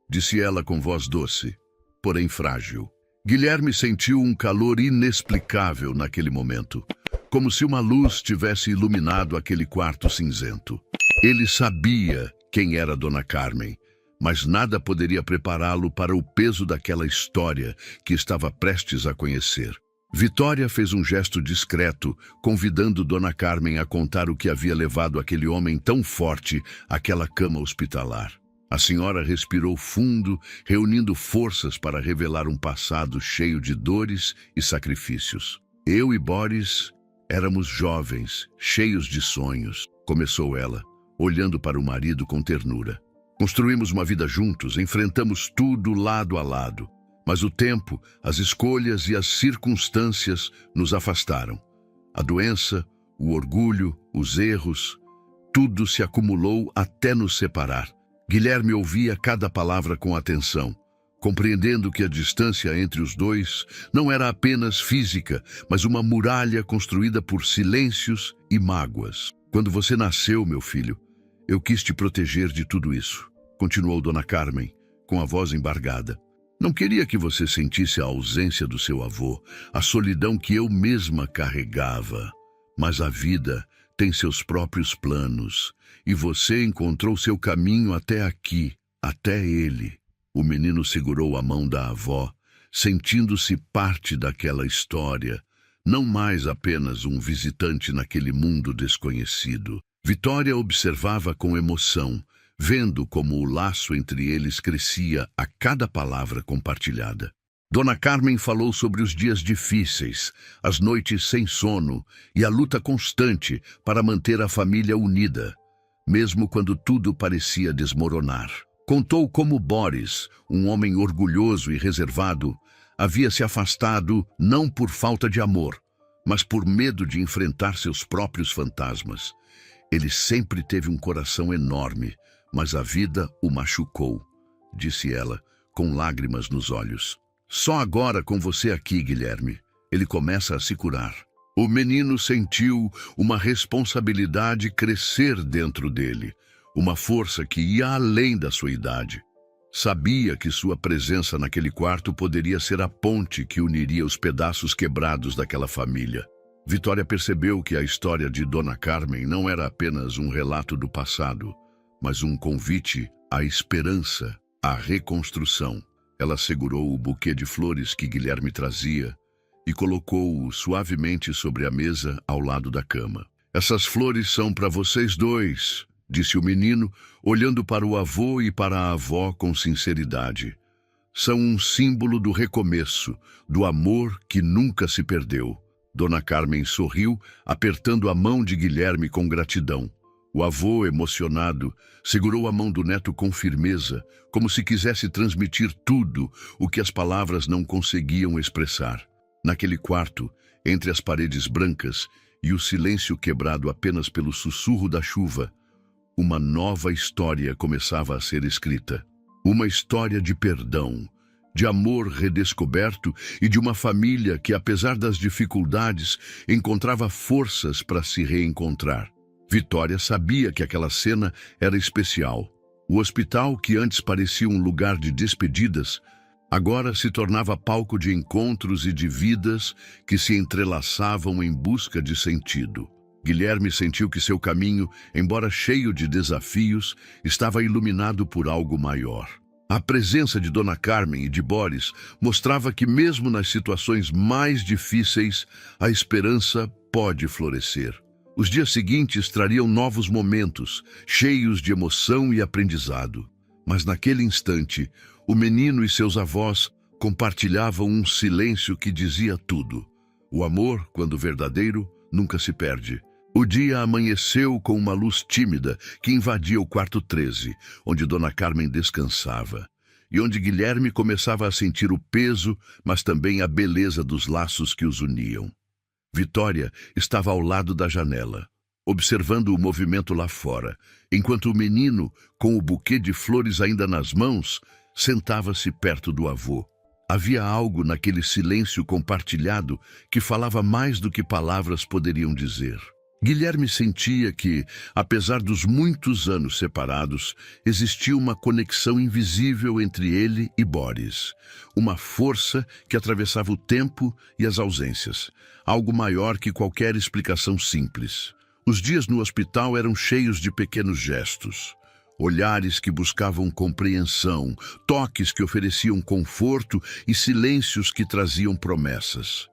Speaker 1: disse ela com voz doce, porém frágil. Guilherme sentiu um calor inexplicável naquele momento, como se uma luz tivesse iluminado aquele quarto cinzento. Ele sabia quem era Dona Carmen, mas nada poderia prepará-lo para o peso daquela história que estava prestes a conhecer. Vitória fez um gesto discreto, convidando Dona Carmen a contar o que havia levado aquele homem tão forte àquela cama hospitalar. A senhora respirou fundo, reunindo forças para revelar um passado cheio de dores e sacrifícios. "Eu e Boris éramos jovens, cheios de sonhos", começou ela, olhando para o marido com ternura. "Construímos uma vida juntos, enfrentamos tudo lado a lado. Mas o tempo, as escolhas e as circunstâncias nos afastaram. A doença, o orgulho, os erros, tudo se acumulou até nos separar." Guilherme ouvia cada palavra com atenção, compreendendo que a distância entre os dois não era apenas física, mas uma muralha construída por silêncios e mágoas. "Quando você nasceu, meu filho, eu quis te proteger de tudo isso", continuou Dona Carmen, com a voz embargada. "Não queria que você sentisse a ausência do seu avô, a solidão que eu mesma carregava. Mas a vida tem seus próprios planos, e você encontrou seu caminho até aqui, até ele." O menino segurou a mão da avó, sentindo-se parte daquela história, não mais apenas um visitante naquele mundo desconhecido. Vitória observava com emoção, vendo como o laço entre eles crescia a cada palavra compartilhada. Dona Carmen falou sobre os dias difíceis, as noites sem sono e a luta constante para manter a família unida, mesmo quando tudo parecia desmoronar. Contou como Boris, um homem orgulhoso e reservado, havia se afastado não por falta de amor, mas por medo de enfrentar seus próprios fantasmas. Ele sempre teve um coração enorme, mas a vida o machucou, disse ela, com lágrimas nos olhos. "Só agora com você aqui, Guilherme, ele começa a se curar." O menino sentiu uma responsabilidade crescer dentro dele, uma força que ia além da sua idade. Sabia que sua presença naquele quarto poderia ser a ponte que uniria os pedaços quebrados daquela família. Vitória percebeu que a história de Dona Carmen não era apenas um relato do passado, mas um convite à esperança, à reconstrução. Ela segurou o buquê de flores que Guilherme trazia e colocou-o suavemente sobre a mesa ao lado da cama. "Essas flores são para vocês dois", disse o menino, olhando para o avô e para a avó com sinceridade. "São um símbolo do recomeço, do amor que nunca se perdeu." Dona Carmen sorriu, apertando a mão de Guilherme com gratidão. O avô, emocionado, segurou a mão do neto com firmeza, como se quisesse transmitir tudo o que as palavras não conseguiam expressar. Naquele quarto, entre as paredes brancas e o silêncio quebrado apenas pelo sussurro da chuva, uma nova história começava a ser escrita. Uma história de perdão, de amor redescoberto e de uma família que, apesar das dificuldades, encontrava forças para se reencontrar. Vitória sabia que aquela cena era especial. O hospital, que antes parecia um lugar de despedidas, agora se tornava palco de encontros e de vidas que se entrelaçavam em busca de sentido. Guilherme sentiu que seu caminho, embora cheio de desafios, estava iluminado por algo maior. A presença de Dona Carmen e de Boris mostrava que mesmo nas situações mais difíceis, a esperança pode florescer. Os dias seguintes trariam novos momentos, cheios de emoção e aprendizado. Mas naquele instante, o menino e seus avós compartilhavam um silêncio que dizia tudo. O amor, quando verdadeiro, nunca se perde. O dia amanheceu com uma luz tímida que invadia o quarto 13, onde Dona Carmen descansava, e onde Guilherme começava a sentir o peso, mas também a beleza dos laços que os uniam. Vitória estava ao lado da janela, observando o movimento lá fora, enquanto o menino, com o buquê de flores ainda nas mãos, sentava-se perto do avô. Havia algo naquele silêncio compartilhado que falava mais do que palavras poderiam dizer. Guilherme sentia que, apesar dos muitos anos separados, existia uma conexão invisível entre ele e Boris. Uma força que atravessava o tempo e as ausências. Algo maior que qualquer explicação simples. Os dias no hospital eram cheios de pequenos gestos. Olhares que buscavam compreensão, toques que ofereciam conforto e silêncios que traziam promessas.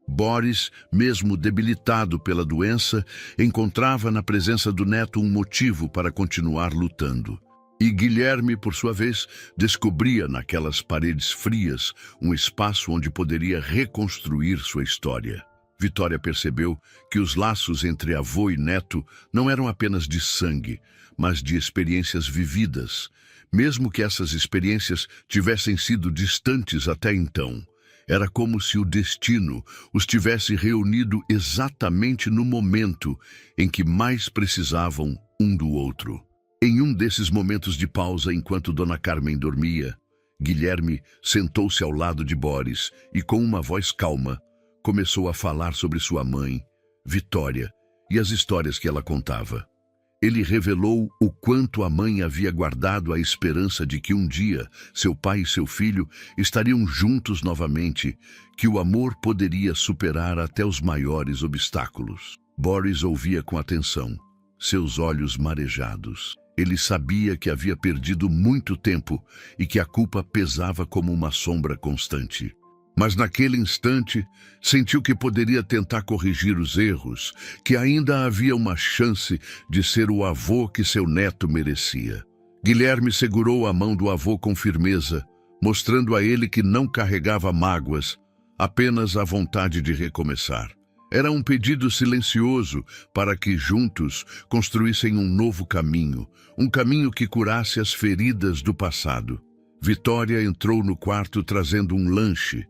Speaker 1: Boris, mesmo debilitado pela doença, encontrava na presença do neto um motivo para continuar lutando. E Guilherme, por sua vez, descobria naquelas paredes frias um espaço onde poderia reconstruir sua história. Vitória percebeu que os laços entre avô e neto não eram apenas de sangue, mas de experiências vividas, mesmo que essas experiências tivessem sido distantes até então. Era como se o destino os tivesse reunido exatamente no momento em que mais precisavam um do outro. Em um desses momentos de pausa, enquanto Dona Carmen dormia, Guilherme sentou-se ao lado de Boris e, com uma voz calma, começou a falar sobre sua mãe, Vitória, e as histórias que ela contava. Ele revelou o quanto a mãe havia guardado a esperança de que um dia seu pai e seu filho estariam juntos novamente, que o amor poderia superar até os maiores obstáculos. Boris ouvia com atenção, seus olhos marejados. Ele sabia que havia perdido muito tempo e que a culpa pesava como uma sombra constante. Mas naquele instante, sentiu que poderia tentar corrigir os erros, que ainda havia uma chance de ser o avô que seu neto merecia. Guilherme segurou a mão do avô com firmeza, mostrando a ele que não carregava mágoas, apenas a vontade de recomeçar. Era um pedido silencioso para que juntos construíssem um novo caminho, um caminho que curasse as feridas do passado. Vitória entrou no quarto trazendo um lanche,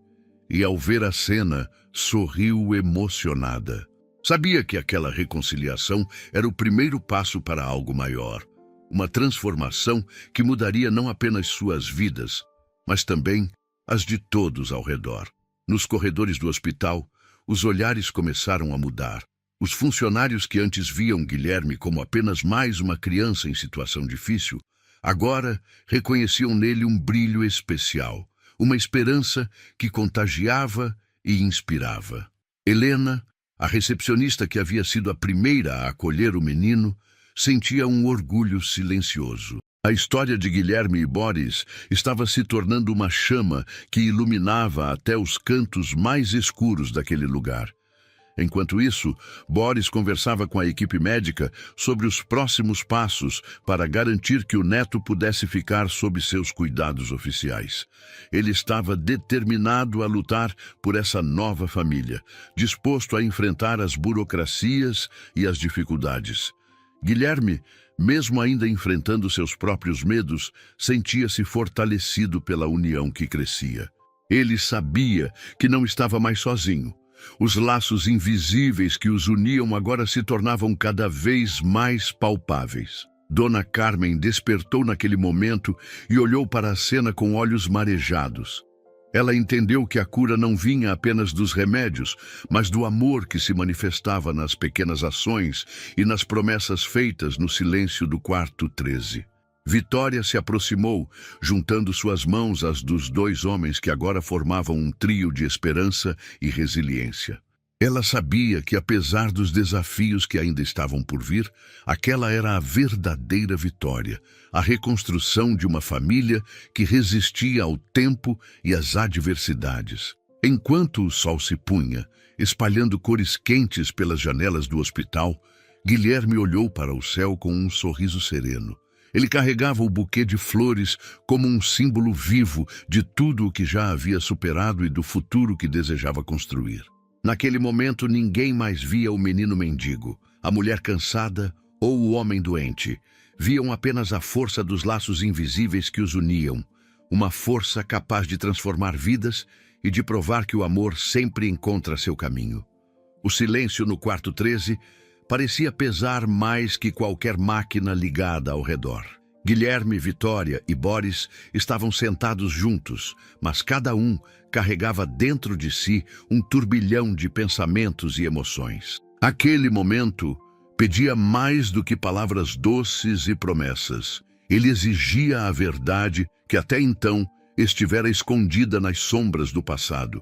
Speaker 1: e ao ver a cena, sorriu emocionada. Sabia que aquela reconciliação era o primeiro passo para algo maior. Uma transformação que mudaria não apenas suas vidas, mas também as de todos ao redor. Nos corredores do hospital, os olhares começaram a mudar. Os funcionários que antes viam Guilherme como apenas mais uma criança em situação difícil, agora reconheciam nele um brilho especial. Uma esperança que contagiava e inspirava. Helena, a recepcionista que havia sido a primeira a acolher o menino, sentia um orgulho silencioso. A história de Guilherme e Boris estava se tornando uma chama que iluminava até os cantos mais escuros daquele lugar. Enquanto isso, Boris conversava com a equipe médica sobre os próximos passos para garantir que o neto pudesse ficar sob seus cuidados oficiais. Ele estava determinado a lutar por essa nova família, disposto a enfrentar as burocracias e as dificuldades. Guilherme, mesmo ainda enfrentando seus próprios medos, sentia-se fortalecido pela união que crescia. Ele sabia que não estava mais sozinho. Os laços invisíveis que os uniam agora se tornavam cada vez mais palpáveis. Dona Carmen despertou naquele momento e olhou para a cena com olhos marejados. Ela entendeu que a cura não vinha apenas dos remédios, mas do amor que se manifestava nas pequenas ações e nas promessas feitas no silêncio do quarto 13. Vitória se aproximou, juntando suas mãos às dos dois homens que agora formavam um trio de esperança e resiliência. Ela sabia que, apesar dos desafios que ainda estavam por vir, aquela era a verdadeira vitória, a reconstrução de uma família que resistia ao tempo e às adversidades. Enquanto o sol se punha, espalhando cores quentes pelas janelas do hospital, Guilherme olhou para o céu com um sorriso sereno. Ele carregava o buquê de flores como um símbolo vivo de tudo o que já havia superado e do futuro que desejava construir. Naquele momento, ninguém mais via o menino mendigo, a mulher cansada ou o homem doente. Viam apenas a força dos laços invisíveis que os uniam, uma força capaz de transformar vidas e de provar que o amor sempre encontra seu caminho. O silêncio no quarto 13 parecia pesar mais que qualquer máquina ligada ao redor. Guilherme, Vitória e Boris estavam sentados juntos, mas cada um carregava dentro de si um turbilhão de pensamentos e emoções. Aquele momento pedia mais do que palavras doces e promessas. Ele exigia a verdade que até então estivera escondida nas sombras do passado.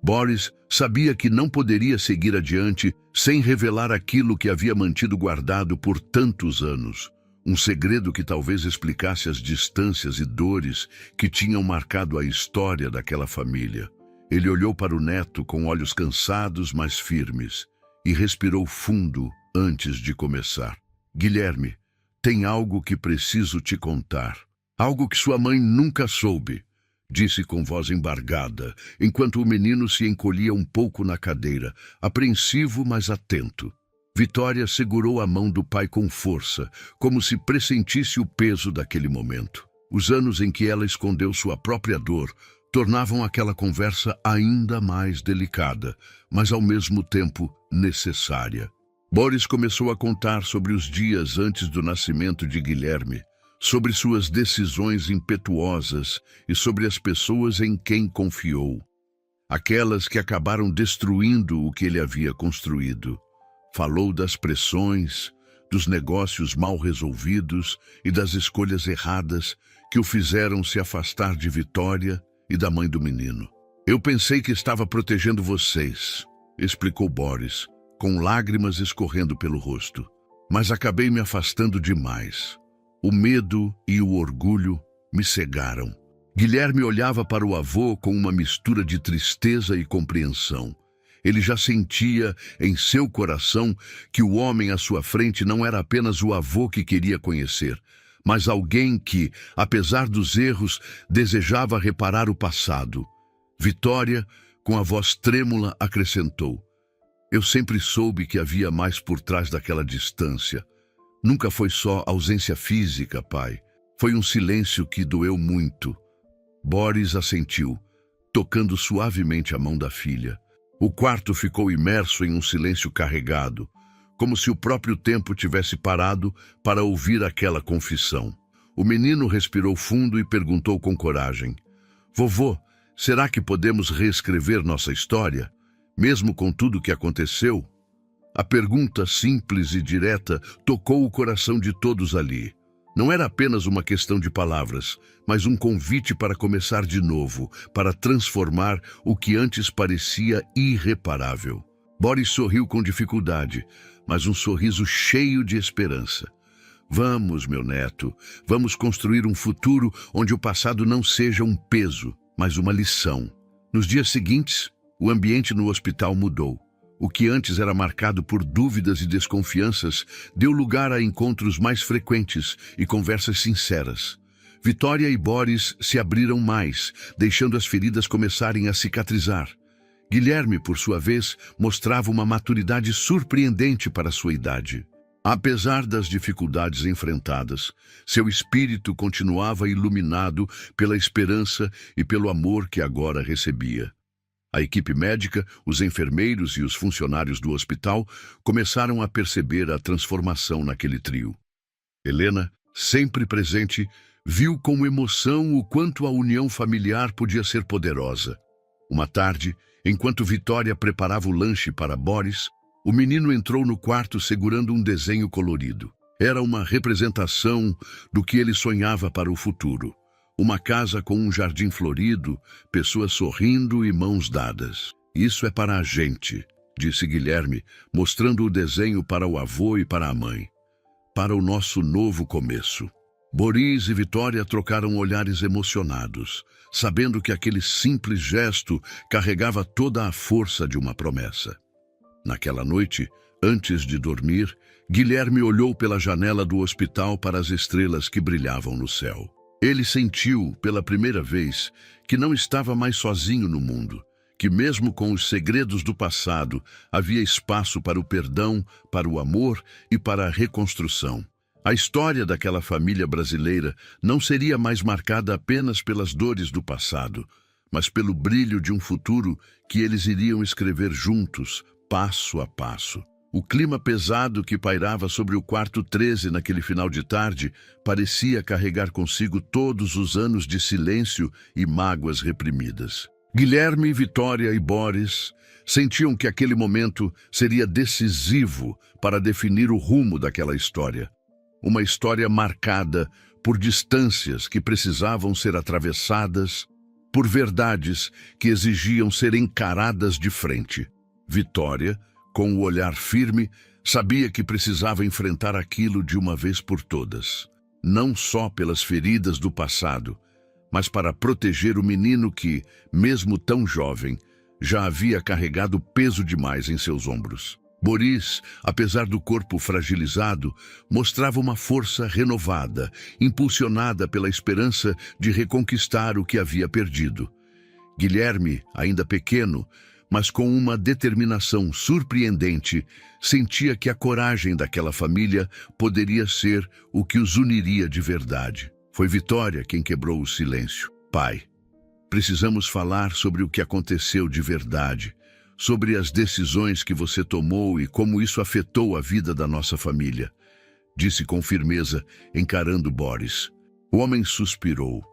Speaker 1: Boris sabia que não poderia seguir adiante sem revelar aquilo que havia mantido guardado por tantos anos. Um segredo que talvez explicasse as distâncias e dores que tinham marcado a história daquela família. Ele olhou para o neto com olhos cansados, mas firmes, e respirou fundo antes de começar. Guilherme, tem algo que preciso te contar. Algo que sua mãe nunca soube, disse com voz embargada, enquanto o menino se encolhia um pouco na cadeira, apreensivo, mas atento. Vitória segurou a mão do pai com força, como se pressentisse o peso daquele momento. Os anos em que ela escondeu sua própria dor tornavam aquela conversa ainda mais delicada, mas ao mesmo tempo necessária. Boris começou a contar sobre os dias antes do nascimento de Guilherme, sobre suas decisões impetuosas e sobre as pessoas em quem confiou, aquelas que acabaram destruindo o que ele havia construído. Falou das pressões, dos negócios mal resolvidos e das escolhas erradas que o fizeram se afastar de Vitória e da mãe do menino. Eu pensei que estava protegendo vocês, explicou Boris, com lágrimas escorrendo pelo rosto, mas acabei me afastando demais. O medo e o orgulho me cegaram. Guilherme olhava para o avô com uma mistura de tristeza e compreensão. Ele já sentia em seu coração que o homem à sua frente não era apenas o avô que queria conhecer, mas alguém que, apesar dos erros, desejava reparar o passado. Vitória, com a voz trêmula, acrescentou: eu sempre soube que havia mais por trás daquela distância. Nunca foi só ausência física, pai. Foi um silêncio que doeu muito. Boris assentiu, tocando suavemente a mão da filha. O quarto ficou imerso em um silêncio carregado, como se o próprio tempo tivesse parado para ouvir aquela confissão. O menino respirou fundo e perguntou com coragem: vovô, será que podemos reescrever nossa história, mesmo com tudo o que aconteceu? A pergunta simples e direta tocou o coração de todos ali. Não era apenas uma questão de palavras, mas um convite para começar de novo, para transformar o que antes parecia irreparável. Boris sorriu com dificuldade, mas um sorriso cheio de esperança. Vamos, meu neto, vamos construir um futuro onde o passado não seja um peso, mas uma lição. Nos dias seguintes, o ambiente no hospital mudou. O que antes era marcado por dúvidas e desconfianças deu lugar a encontros mais frequentes e conversas sinceras. Vitória e Boris se abriram mais, deixando as feridas começarem a cicatrizar. Guilherme, por sua vez, mostrava uma maturidade surpreendente para sua idade. Apesar das dificuldades enfrentadas, seu espírito continuava iluminado pela esperança e pelo amor que agora recebia. A equipe médica, os enfermeiros e os funcionários do hospital começaram a perceber a transformação naquele trio. Helena, sempre presente, viu com emoção o quanto a união familiar podia ser poderosa. Uma tarde, enquanto Vitória preparava o lanche para Boris, o menino entrou no quarto segurando um desenho colorido. Era uma representação do que ele sonhava para o futuro. Uma casa com um jardim florido, pessoas sorrindo e mãos dadas. Isso é para a gente, disse Guilherme, mostrando o desenho para o avô e para a mãe. Para o nosso novo começo. Boris e Vitória trocaram olhares emocionados, sabendo que aquele simples gesto carregava toda a força de uma promessa. Naquela noite, antes de dormir, Guilherme olhou pela janela do hospital para as estrelas que brilhavam no céu. Ele sentiu, pela primeira vez, que não estava mais sozinho no mundo, que mesmo com os segredos do passado, havia espaço para o perdão, para o amor e para a reconstrução. A história daquela família brasileira não seria mais marcada apenas pelas dores do passado, mas pelo brilho de um futuro que eles iriam escrever juntos, passo a passo. O clima pesado que pairava sobre o quarto 13 naquele final de tarde parecia carregar consigo todos os anos de silêncio e mágoas reprimidas. Guilherme, Vitória e Boris sentiam que aquele momento seria decisivo para definir o rumo daquela história. Uma história marcada por distâncias que precisavam ser atravessadas, por verdades que exigiam ser encaradas de frente. Vitória, com o olhar firme, sabia que precisava enfrentar aquilo de uma vez por todas. Não só pelas feridas do passado, mas para proteger o menino que, mesmo tão jovem, já havia carregado peso demais em seus ombros. Boris, apesar do corpo fragilizado, mostrava uma força renovada, impulsionada pela esperança de reconquistar o que havia perdido. Guilherme, ainda pequeno, mas com uma determinação surpreendente, sentia que a coragem daquela família poderia ser o que os uniria de verdade. Foi Vitória quem quebrou o silêncio. Pai, precisamos falar sobre o que aconteceu de verdade, sobre as decisões que você tomou e como isso afetou a vida da nossa família, disse com firmeza, encarando Boris. O homem suspirou,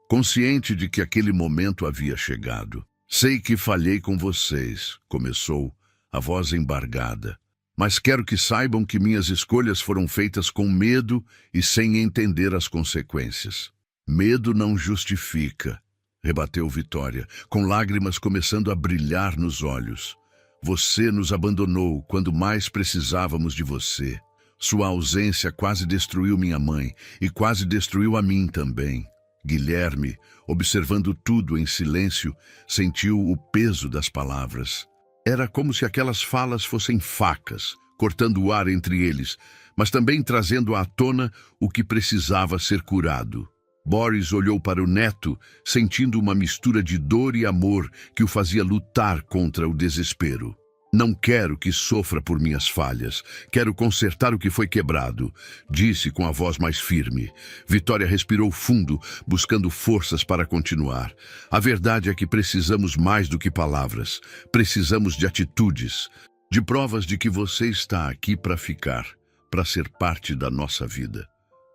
Speaker 1: consciente de que aquele momento havia chegado. Sei que falhei com vocês, começou, a voz embargada. Mas quero que saibam que minhas escolhas foram feitas com medo e sem entender as consequências. Medo não justifica, rebateu Vitória, com lágrimas começando a brilhar nos olhos. Você nos abandonou quando mais precisávamos de você. Sua ausência quase destruiu minha mãe e quase destruiu a mim também. Guilherme, observando tudo em silêncio, sentiu o peso das palavras. Era como se aquelas falas fossem facas, cortando o ar entre eles, mas também trazendo à tona o que precisava ser curado. Boris olhou para o neto, sentindo uma mistura de dor e amor que o fazia lutar contra o desespero. Não quero que sofra por minhas falhas. Quero consertar o que foi quebrado, disse com a voz mais firme. Vitória respirou fundo, buscando forças para continuar. A verdade é que precisamos mais do que palavras. Precisamos de atitudes, de provas de que você está aqui para ficar, para ser parte da nossa vida.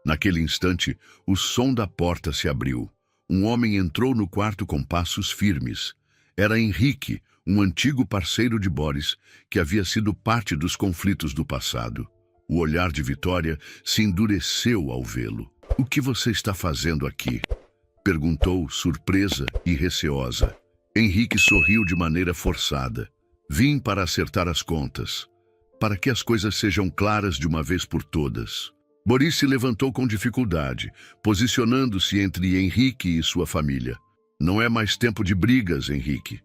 Speaker 1: Naquele instante, o som da porta se abriu. Um homem entrou no quarto com passos firmes. Era Henrique, um antigo parceiro de Boris, que havia sido parte dos conflitos do passado. O olhar de Vitória se endureceu ao vê-lo. "O que você está fazendo aqui?" perguntou, surpresa e receosa. Henrique sorriu de maneira forçada. "Vim para acertar as contas, para que as coisas sejam claras de uma vez por todas." Boris se levantou com dificuldade, posicionando-se entre Henrique e sua família. "Não é mais tempo de brigas, Henrique.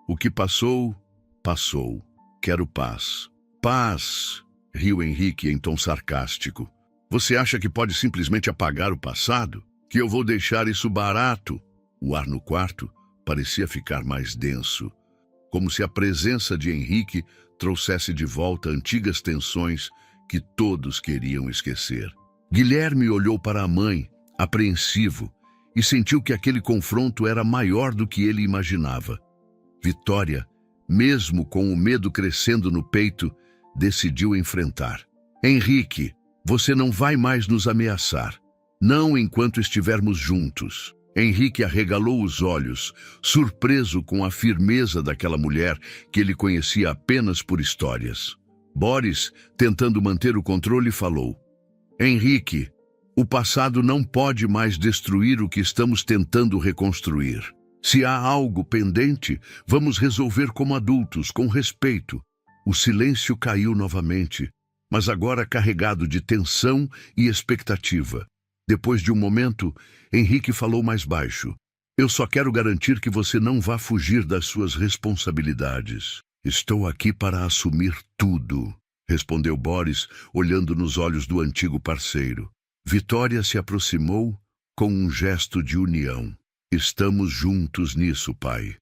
Speaker 1: O que passou, passou. Quero paz." "Paz?" riu Henrique em tom sarcástico. "Você acha que pode simplesmente apagar o passado? Que eu vou deixar isso barato?" O ar no quarto parecia ficar mais denso, como se a presença de Henrique trouxesse de volta antigas tensões que todos queriam esquecer. Guilherme olhou para a mãe, apreensivo, e sentiu que aquele confronto era maior do que ele imaginava. Vitória, mesmo com o medo crescendo no peito, decidiu enfrentar. "Henrique, você não vai mais nos ameaçar. Não enquanto estivermos juntos." Henrique arregalou os olhos, surpreso com a firmeza daquela mulher que ele conhecia apenas por histórias. Boris, tentando manter o controle, falou: "Henrique, o passado não pode mais destruir o que estamos tentando reconstruir. Se há algo pendente, vamos resolver como adultos, com respeito." O silêncio caiu novamente, mas agora carregado de tensão e expectativa. Depois de um momento, Henrique falou mais baixo. Eu só quero garantir que você não vá fugir das suas responsabilidades. Estou aqui para assumir tudo, respondeu Boris, olhando nos olhos do antigo parceiro. Vitória se aproximou com um gesto de união. Estamos juntos nisso, pai.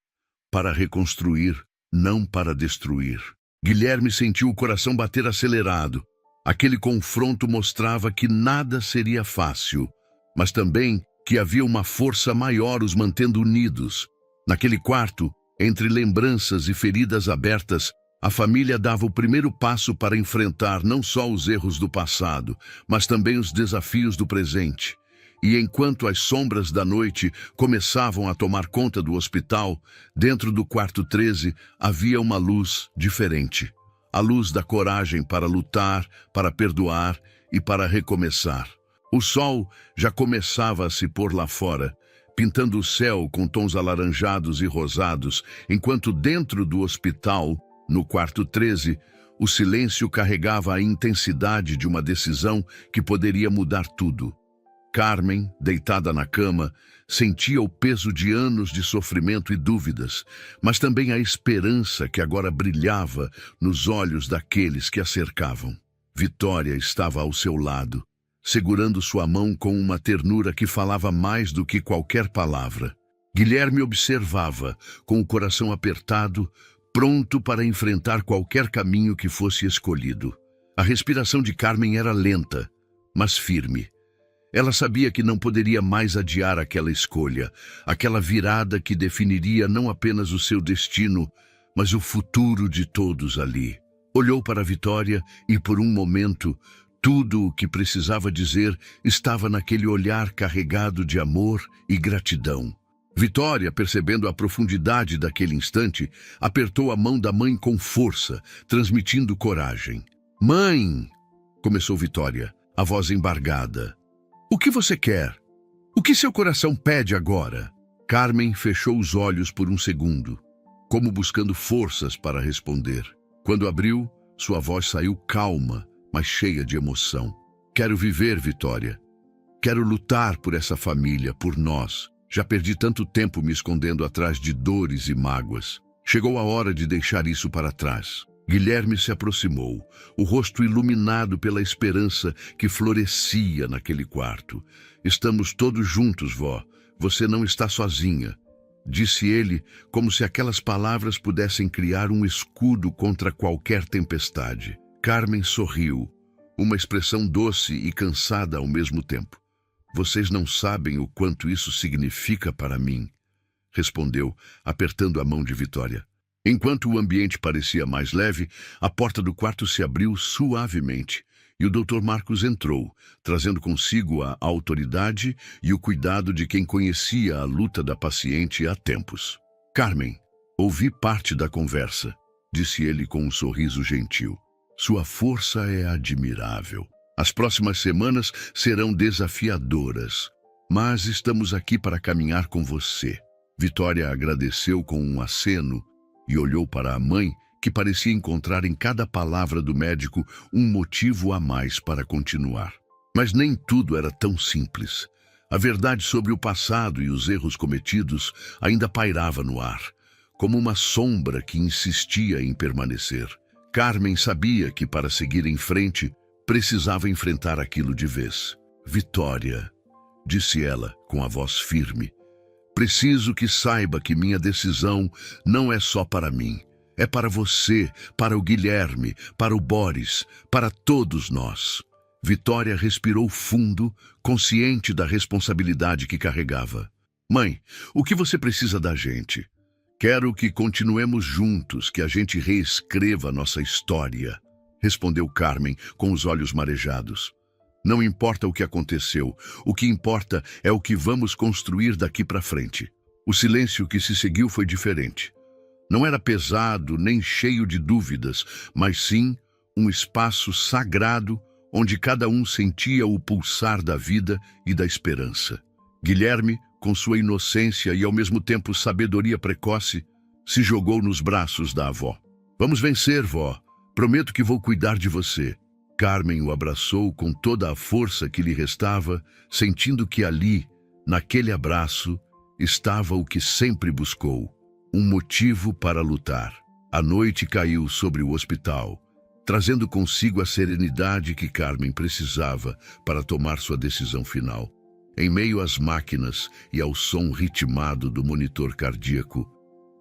Speaker 1: Para reconstruir, não para destruir. Guilherme sentiu o coração bater acelerado. Aquele confronto mostrava que nada seria fácil, mas também que havia uma força maior os mantendo unidos. Naquele quarto, entre lembranças e feridas abertas, a família dava o primeiro passo para enfrentar não só os erros do passado, mas também os desafios do presente. E enquanto as sombras da noite começavam a tomar conta do hospital, dentro do quarto 13 havia uma luz diferente. A luz da coragem para lutar, para perdoar e para recomeçar. O sol já começava a se pôr lá fora, pintando o céu com tons alaranjados e rosados, enquanto dentro do hospital, no quarto 13, o silêncio carregava a intensidade de uma decisão que poderia mudar tudo. Carmen, deitada na cama, sentia o peso de anos de sofrimento e dúvidas, mas também a esperança que agora brilhava nos olhos daqueles que a cercavam. Vitória estava ao seu lado, segurando sua mão com uma ternura que falava mais do que qualquer palavra. Guilherme observava, com o coração apertado, pronto para enfrentar qualquer caminho que fosse escolhido. A respiração de Carmen era lenta, mas firme. Ela sabia que não poderia mais adiar aquela escolha, aquela virada que definiria não apenas o seu destino, mas o futuro de todos ali. Olhou para Vitória e, por um momento, tudo o que precisava dizer estava naquele olhar carregado de amor e gratidão. Vitória, percebendo a profundidade daquele instante, apertou a mão da mãe com força, transmitindo coragem. "Mãe!" começou Vitória, a voz embargada. "O que você quer? O que seu coração pede agora?" Carmen fechou os olhos por um segundo, como buscando forças para responder. Quando abriu, sua voz saiu calma, mas cheia de emoção. "Quero viver, Vitória. Quero lutar por essa família, por nós. Já perdi tanto tempo me escondendo atrás de dores e mágoas. Chegou a hora de deixar isso para trás." Guilherme se aproximou, o rosto iluminado pela esperança que florescia naquele quarto. "Estamos todos juntos, vó. Você não está sozinha", disse ele, como se aquelas palavras pudessem criar um escudo contra qualquer tempestade. Carmen sorriu, uma expressão doce e cansada ao mesmo tempo. "Vocês não sabem o quanto isso significa para mim", respondeu, apertando a mão de Vitória. Enquanto o ambiente parecia mais leve, a porta do quarto se abriu suavemente e o Dr. Marcos entrou, trazendo consigo a autoridade e o cuidado de quem conhecia a luta da paciente há tempos. "Carmen, ouvi parte da conversa", disse ele com um sorriso gentil. "Sua força é admirável. As próximas semanas serão desafiadoras, mas estamos aqui para caminhar com você." Vitória agradeceu com um aceno e olhou para a mãe, que parecia encontrar em cada palavra do médico um motivo a mais para continuar. Mas nem tudo era tão simples. A verdade sobre o passado e os erros cometidos ainda pairava no ar, como uma sombra que insistia em permanecer. Carmen sabia que, para seguir em frente, precisava enfrentar aquilo de vez. "Vitória", disse ela com a voz firme, "preciso que saiba que minha decisão não é só para mim. É para você, para o Guilherme, para o Boris, para todos nós." Vitória respirou fundo, consciente da responsabilidade que carregava. "Mãe, o que você precisa da gente? Quero que continuemos juntos, que a gente reescreva nossa história", respondeu Carmen com os olhos marejados. "Não importa o que aconteceu, o que importa é o que vamos construir daqui para frente." O silêncio que se seguiu foi diferente. Não era pesado nem cheio de dúvidas, mas sim um espaço sagrado onde cada um sentia o pulsar da vida e da esperança. Guilherme, com sua inocência e ao mesmo tempo sabedoria precoce, se jogou nos braços da avó. "Vamos vencer, vó. Prometo que vou cuidar de você. Carmen o abraçou com toda a força que lhe restava, sentindo que ali, naquele abraço, estava o que sempre buscou, um motivo para lutar. A noite caiu sobre o hospital, trazendo consigo a serenidade que Carmen precisava para tomar sua decisão final. Em meio às máquinas e ao som ritmado do monitor cardíaco,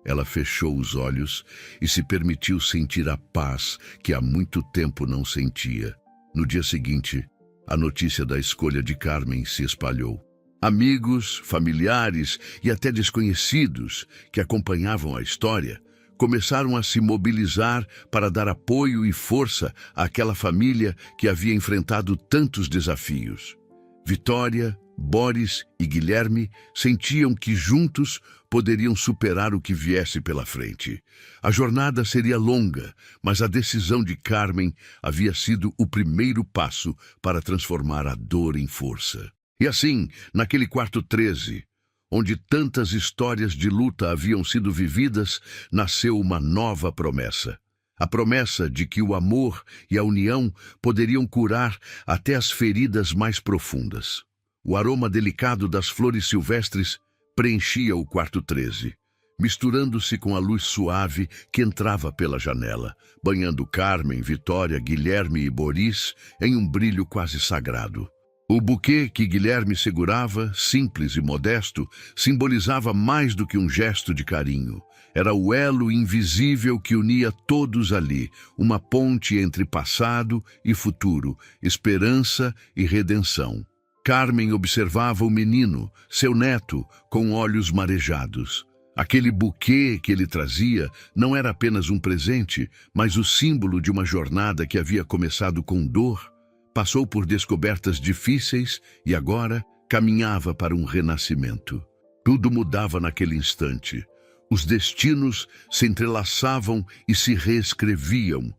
Speaker 1: ela fechou os olhos e se permitiu sentir a paz que há muito tempo não sentia. No dia seguinte, a notícia da escolha de Carmen se espalhou. Amigos, familiares e até desconhecidos que acompanhavam a história começaram a se mobilizar para dar apoio e força àquela família que havia enfrentado tantos desafios. Vitória, Boris e Guilherme sentiam que juntos poderiam superar o que viesse pela frente. A jornada seria longa, mas a decisão de Carmen havia sido o primeiro passo para transformar a dor em força. E assim, naquele quarto 13, onde tantas histórias de luta haviam sido vividas, nasceu uma nova promessa. A promessa de que o amor e a união poderiam curar até as feridas mais profundas. O aroma delicado das flores silvestres preenchia o quarto 13, misturando-se com a luz suave que entrava pela janela, banhando Carmen, Vitória, Guilherme e Boris em um brilho quase sagrado. O buquê que Guilherme segurava, simples e modesto, simbolizava mais do que um gesto de carinho. Era o elo invisível que unia todos ali, uma ponte entre passado e futuro, esperança e redenção. Carmen observava o menino, seu neto, com olhos marejados. Aquele buquê que ele trazia não era apenas um presente, mas o símbolo de uma jornada que havia começado com dor, passou por descobertas difíceis e agora caminhava para um renascimento. Tudo mudava naquele instante. Os destinos se entrelaçavam e se reescreviam,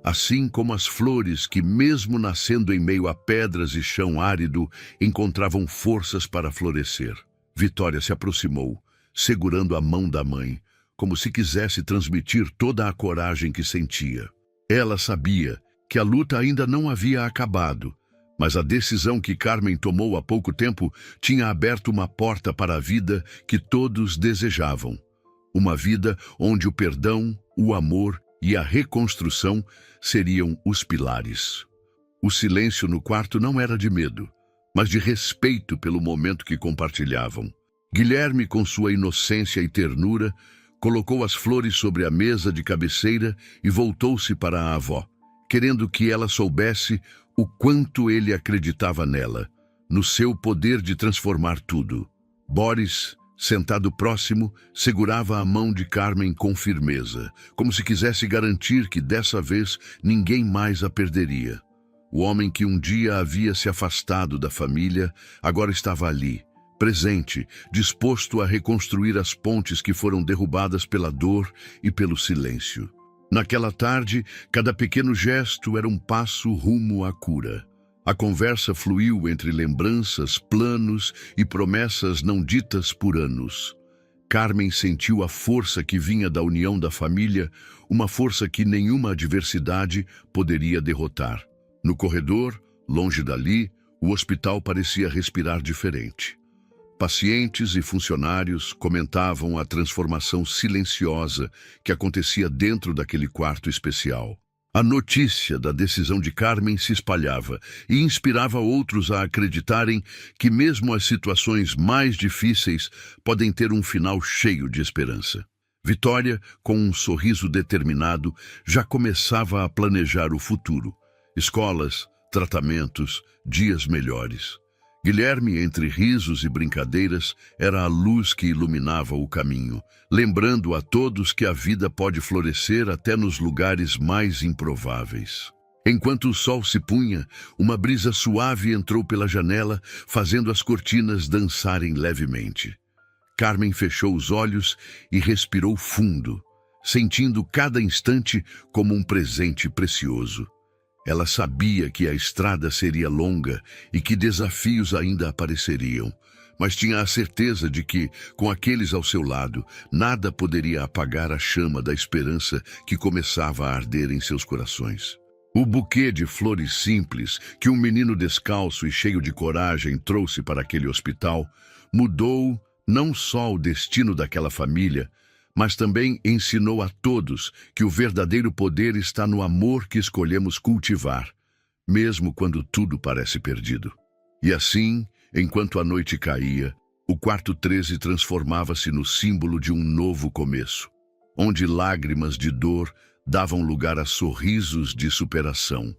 Speaker 1: assim como as flores que, mesmo nascendo em meio a pedras e chão árido, encontravam forças para florescer. Vitória se aproximou, segurando a mão da mãe, como se quisesse transmitir toda a coragem que sentia. Ela sabia que a luta ainda não havia acabado, mas a decisão que Carmen tomou há pouco tempo tinha aberto uma porta para a vida que todos desejavam. Uma vida onde o perdão, o amor e a reconstrução seriam os pilares. O silêncio no quarto não era de medo, mas de respeito pelo momento que compartilhavam. Guilherme, com sua inocência e ternura, colocou as flores sobre a mesa de cabeceira e voltou-se para a avó, querendo que ela soubesse o quanto ele acreditava nela, no seu poder de transformar tudo. Boris, sentado próximo, segurava a mão de Carmen com firmeza, como se quisesse garantir que dessa vez ninguém mais a perderia. O homem que um dia havia se afastado da família, agora estava ali, presente, disposto a reconstruir as pontes que foram derrubadas pela dor e pelo silêncio. Naquela tarde, cada pequeno gesto era um passo rumo à cura. A conversa fluiu entre lembranças, planos e promessas não ditas por anos. Carmen sentiu a força que vinha da união da família, uma força que nenhuma adversidade poderia derrotar. No corredor, longe dali, o hospital parecia respirar diferente. Pacientes e funcionários comentavam a transformação silenciosa que acontecia dentro daquele quarto especial. A notícia da decisão de Carmen se espalhava e inspirava outros a acreditarem que mesmo as situações mais difíceis podem ter um final cheio de esperança. Vitória, com um sorriso determinado, já começava a planejar o futuro. Escolas, tratamentos, dias melhores. Guilherme, entre risos e brincadeiras, era a luz que iluminava o caminho, lembrando a todos que a vida pode florescer até nos lugares mais improváveis. Enquanto o sol se punha, uma brisa suave entrou pela janela, fazendo as cortinas dançarem levemente. Carmen fechou os olhos e respirou fundo, sentindo cada instante como um presente precioso. Ela sabia que a estrada seria longa e que desafios ainda apareceriam, mas tinha a certeza de que, com aqueles ao seu lado, nada poderia apagar a chama da esperança que começava a arder em seus corações. O buquê de flores simples que um menino descalço e cheio de coragem trouxe para aquele hospital mudou não só o destino daquela família, mas também ensinou a todos que o verdadeiro poder está no amor que escolhemos cultivar, mesmo quando tudo parece perdido. E assim, enquanto a noite caía, o quarto 13 transformava-se no símbolo de um novo começo, onde lágrimas de dor davam lugar a sorrisos de superação,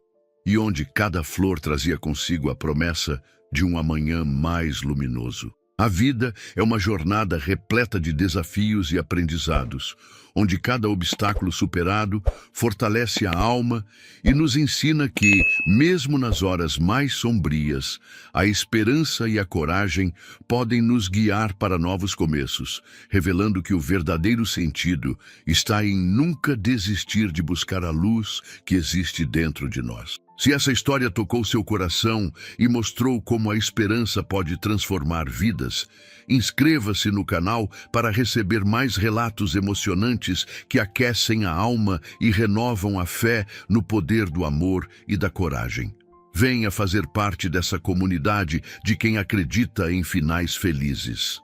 Speaker 1: e onde cada flor trazia consigo a promessa de um amanhã mais luminoso. A vida é uma jornada repleta de desafios e aprendizados, onde cada obstáculo superado fortalece a alma e nos ensina que, mesmo nas horas mais sombrias, a esperança e a coragem podem nos guiar para novos começos, revelando que o verdadeiro sentido está em nunca desistir de buscar a luz que existe dentro de nós. Se essa história tocou seu coração e mostrou como a esperança pode transformar vidas, inscreva-se no canal para receber mais relatos emocionantes que aquecem a alma e renovam a fé no poder do amor e da coragem. Venha fazer parte dessa comunidade de quem acredita em finais felizes.